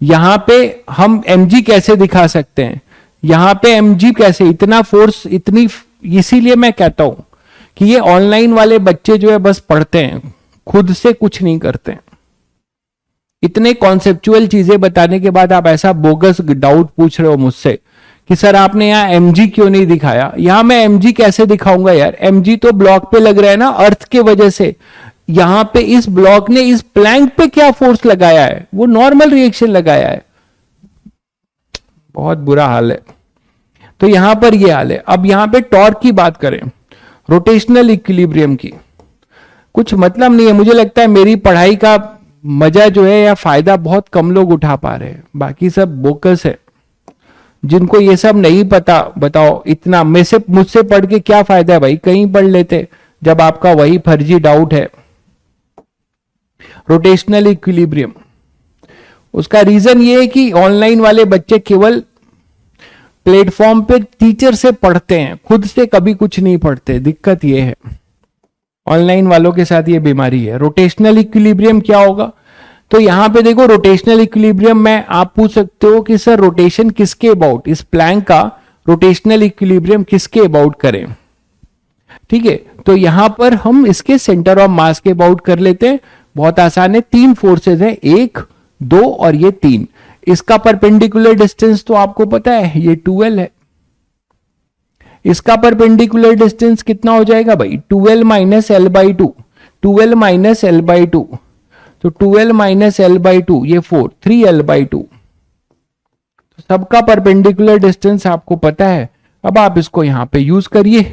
यहां पे हम mg कैसे दिखा सकते हैं? यहां पे mg कैसे, इतना फोर्स, इतनी, इसीलिए मैं कहता हूं कि ये ऑनलाइन वाले बच्चे जो है बस पढ़ते हैं, खुद से कुछ नहीं करते। इतने कॉन्सेप्चुअल चीजें बताने के बाद आप ऐसा बोगस डाउट पूछ रहे हो मुझसे कि सर आपने यहाँ mg क्यों नहीं दिखाया? यहां मैं mg कैसे दिखाऊंगा यार? mg तो ब्लॉक पे लग रहा है ना, अर्थ के वजह से। यहां पे इस ब्लॉक ने इस प्लैंक पे क्या फोर्स लगाया है? वो नॉर्मल रिएक्शन लगाया है। बहुत बुरा हाल है। तो यहां पर ये हाल है। अब यहां पे टॉर्क की बात करें, रोटेशनल इक्विलिब्रियम की, कुछ मतलब नहीं है। मुझे लगता है मेरी पढ़ाई का मजा जो है या फायदा बहुत कम लोग उठा पा रहे हैं, बाकी सब बोकस है। जिनको ये सब नहीं पता, बताओ इतना मुझसे पढ़ के क्या फायदा है भाई? कहीं पढ़ लेते जब आपका वही फर्जी डाउट है। रोटेशनल इक्विलिब्रियम, उसका रीजन ये है कि ऑनलाइन वाले बच्चे केवल प्लेटफॉर्म पे टीचर से पढ़ते हैं, खुद से कभी कुछ नहीं पढ़ते। दिक्कत ये है, ऑनलाइन वालों के साथ ये बीमारी है। रोटेशनल इक्विलिब्रियम क्या होगा? तो यहां पे देखो, रोटेशनल इक्विलिब्रियम में आप पूछ सकते हो कि सर रोटेशन किसके अबाउट, इस प्लैंक का रोटेशनल इक्विलिब्रियम किसके अबाउट करें? ठीक है, तो यहां पर हम इसके सेंटर ऑफ मास के अबाउट कर लेते हैं। बहुत आसान है, 3 फोर्सेज हैं, 1, 2 और ये 3। इसका परपेंडिकुलर डिस्टेंस तो आपको पता है, ये 2l है। इसका परपेंडिकुलर डिस्टेंस कितना हो जाएगा भाई? 2l minus L by 2, 2l minus L by 2, तो 2l माइनस एल बाई 2 ये 4, 3l बाई 2। तो सबका परपेंडिकुलर डिस्टेंस आपको पता है। अब आप इसको यहां पे यूज करिए,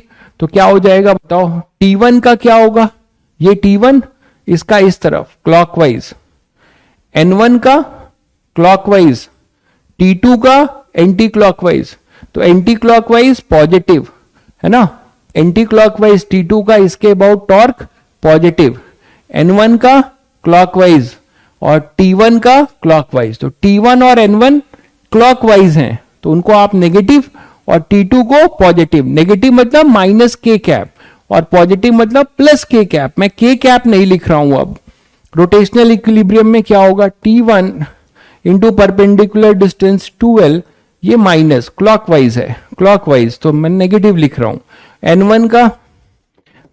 तो क्या हो जाएगा बताओ? T1 का क्या होगा? ये T1 इसका इस तरफ क्लॉकवाइज, N1 का क्लॉकवाइज, T2 का एंटी क्लॉकवाइज। तो एंटी क्लॉकवाइज पॉजिटिव है ना, एंटी क्लॉकवाइज T2 का इसके अबाउट टॉर्क पॉजिटिव, N1 का क्लॉकवाइज और T1 का क्लॉकवाइज। तो T1 और N1 क्लॉकवाइज हैं, तो उनको आप नेगेटिव और T2 को पॉजिटिव। नेगेटिव मतलब माइनस के कैप और पॉजिटिव मतलब प्लस के कैप। मैं के कैप नहीं लिख रहा हूं। अब रोटेशनल इक्विलिब्रियम में क्या होगा? T1 into perpendicular distance 2l, ये माइनस क्लॉकवाइज है, क्लॉकवाइज, तो मैं नेगेटिव लिख रहा हूं। N1 का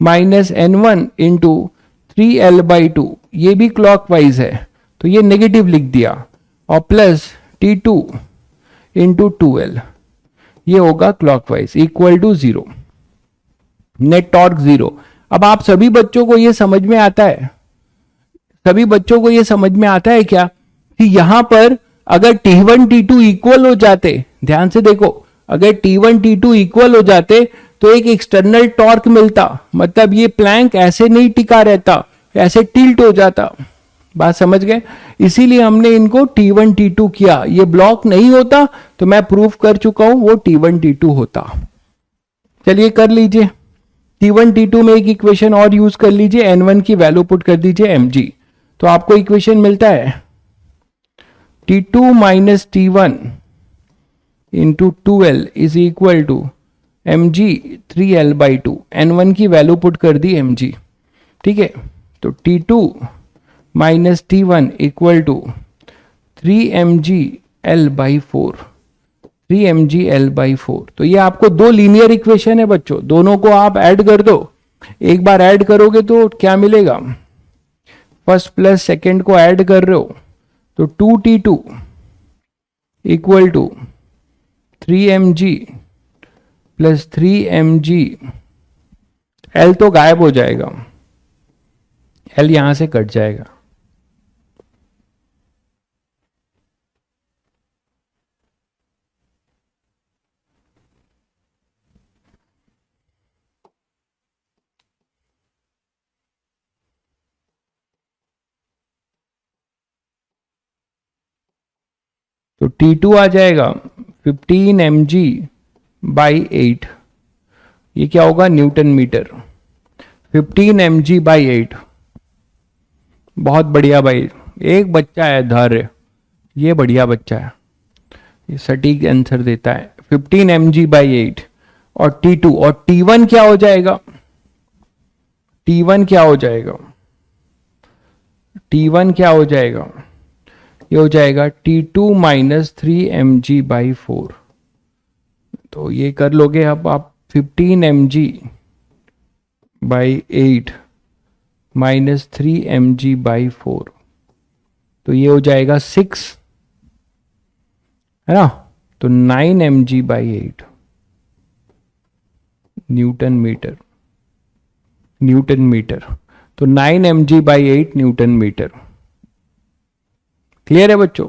minus N1 into 3l by 2, ये भी क्लॉकवाइज है, तो ये नेगेटिव लिख दिया, और प्लस T2 इंटू 2l, ये होगा clockwise, equal to 0। Net torque 0। अब आप सभी बच्चों को ये समझ में आता है, सभी बच्चों को ये समझ में आता है क्या कि यहां पर अगर T1 T2 इक्वल हो जाते ध्यान से देखो, अगर T1 T2 इक्वल हो जाते तो एक एक्सटर्नल टॉर्क मिलता, मतलब ये प्लैंक ऐसे नहीं टिका रहता, ऐसे टिल्ट हो जाता। बात समझ गए? इसीलिए हमने इनको T1 T2 किया। ये ब्लॉक नहीं होता तो मैं प्रूफ कर चुका हूं वो T1 T2 होता। चलिए कर लीजिए। T1 T2 में एक इक्वेशन और यूज कर लीजिए, N1 की वैल्यू पुट कर दीजिए mg, तो आपको इक्वेशन मिलता है T2 minus T1 into 2L is equal to mg 3L/2। N1 की वैल्यू पुट कर दी mg, ठीक है। तो T2 minus T1 equal to 3mg/L/4, 3mg/L/4। तो ये आपको दो लीनियर इक्वेशन है बच्चों, दोनों को आप ऐड कर दो। एक बार ऐड करोगे तो क्या मिलेगा, फर्स्ट प्लस सेकेंड को ऐड कर रहे हो तो 2T2 equal to 3mg plus 3mg, L तो गायब हो जाएगा, L यहां से कट जाएगा। तो T2 आ जाएगा 15mg/8। ये क्या होगा, न्यूटन मीटर। 15mg/8, बहुत बढ़िया भाई। एक बच्चा है धैर्य, ये बढ़िया बच्चा है, ये सटीक आंसर देता है। 15mg/8 और T2 और T1 क्या हो जाएगा, T1 क्या हो जाएगा, T1 क्या हो जाएगा, ये हो जाएगा T2 माइनस 3mg/4। तो ये कर लोगे अब आप, 15mg/8 माइनस 3mg/4, तो ये हो जाएगा 6, है ना। तो 9mg/8 Newton metre, Newton metre. तो 9mg/8 न्यूटन मीटर। क्लियर है बच्चों?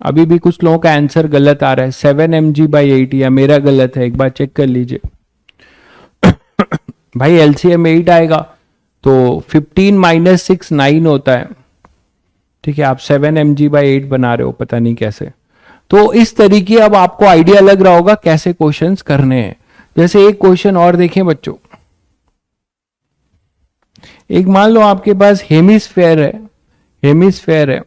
अभी भी कुछ लोगों का आंसर गलत आ रहा है, 7mg/8, या मेरा गलत है, एक बार चेक कर लीजिए। भाई एलसीएम 8 आएगा तो 15 माइनस 6 9 होता है, ठीक है। आप 7mg/8 बना रहे हो, पता नहीं कैसे। तो इस तरीके अब आपको आइडिया लग रहा होगा कैसे क्वेश्चंस करने हैं। जैसे एक क्वेश्चन और देखें बच्चों, एक मान लो आपके पास हेमिस्फेयर है, हेमिस्फेयर है,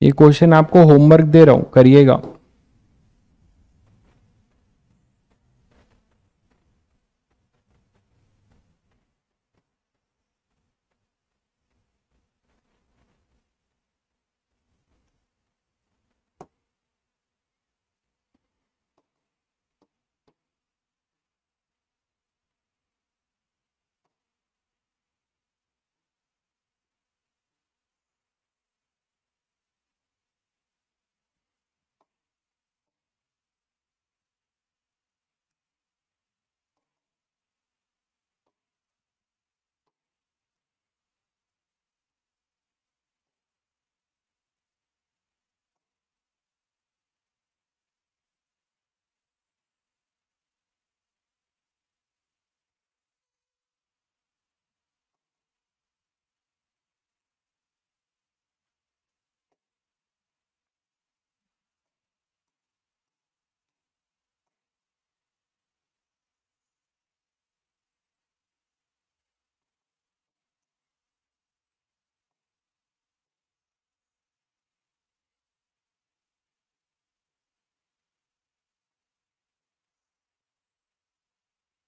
ये क्वेश्चन आपको होमवर्क दे रहा हूं, करिएगा।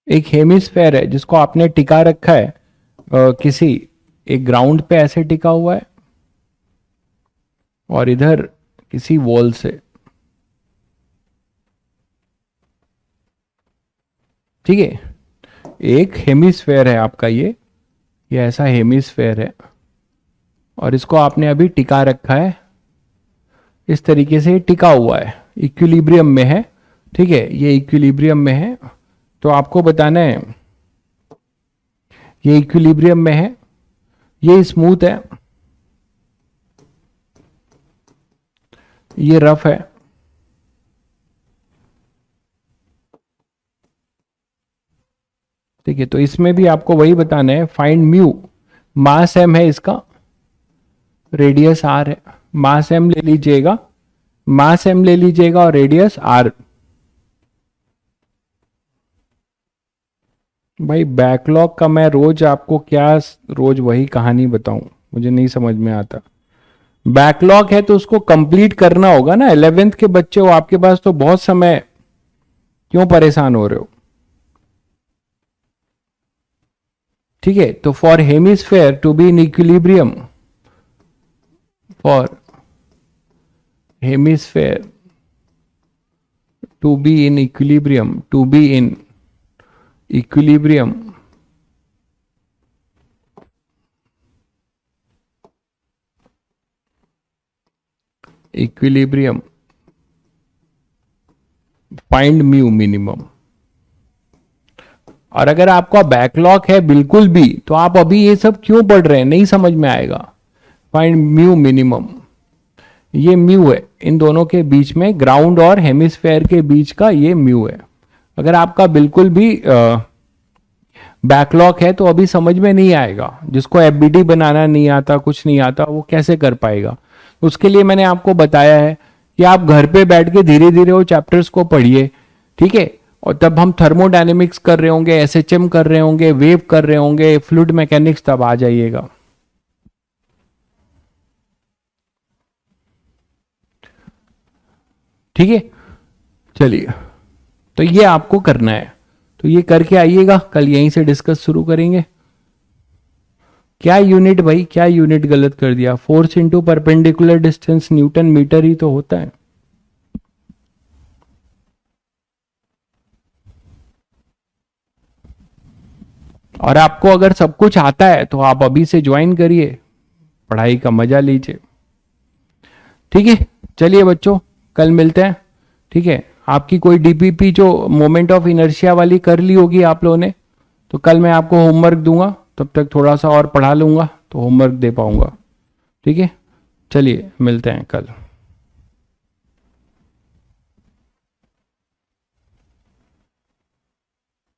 एक हेमिस्फेयर है जिसको आपने टिका रखा है किसी एक ग्राउंड पे, ऐसे टिका हुआ है, और इधर किसी वॉल से, ठीक है। एक हेमिस्फेयर है आपका ये, ये ऐसा हेमिस्फेयर है और इसको आपने अभी टिका रखा है, इस तरीके से टिका हुआ है, इक्विलिब्रियम में है। ठीक है, ये इक्विलिब्रियम में है, तो आपको बताना है ये इक्विलिब्रियम में है, ये स्मूथ है, ये रफ है। ठीक है, तो इसमें भी आपको वही बताना है, फाइंड म्यू। मास m है इसका, रेडियस r है, मास m ले लीजिएगा, मास m ले लीजिएगा और रेडियस r। भाई बैकलॉग का मैं रोज आपको क्या रोज वही कहानी बताऊं, मुझे नहीं समझ में आता। बैकलॉग है तो उसको कंप्लीट करना होगा ना, 11th के बच्चे हो, आपके पास तो बहुत समय, क्यों परेशान हो रहे हो। ठीक है, तो for hemisphere to be in equilibrium, for hemisphere to be in equilibrium, to be in equilibrium, equilibrium, find mu minimum. और अगर आपका बैकलॉग है बिल्कुल भी, तो आप अभी ये सब क्यों पढ़ रहे हैं, नहीं समझ में आएगा। फाइंड म्यू मिनिमम, ये म्यू है इन दोनों के बीच में, ग्राउंड और हेमिस्फेयर के बीच का ये म्यू है। अगर आपका बिल्कुल भी बैकलॉग है तो अभी समझ में नहीं आएगा, जिसको एफबीडी बनाना नहीं आता, कुछ नहीं आता, वो कैसे कर पाएगा। उसके लिए मैंने आपको बताया है कि आप घर पे बैठ के धीरे धीरे वो चैप्टर्स को पढ़िए। ठीक है, और तब हम थर्मोडायनेमिक्स कर रहे होंगे, एसएचएम कर रहे होंगे, वेव कर रहे होंगे, फ्लूइड मैकेनिक्स, तब आ जाइएगा। ठीक है, चलिए, तो ये आपको करना है, तो ये करके आइएगा, कल यहीं से डिस्कस शुरू करेंगे। क्या यूनिट भाई, क्या यूनिट गलत कर दिया, force into perpendicular distance newton metre ही तो होता है। और आपको अगर सब कुछ आता है तो आप अभी से ज्वाइन करिए, पढ़ाई का मजा लीजिए। ठीक है, चलिए बच्चों, कल मिलते हैं। ठीक है, आपकी कोई डीपीपी जो मोमेंट ऑफ इनर्शिया वाली कर ली होगी आप लोगों ने, तो कल मैं आपको होमवर्क दूंगा, तब तक थोड़ा सा और पढ़ा लूंगा तो होमवर्क दे पाऊंगा। ठीक है, चलिए मिलते हैं कल।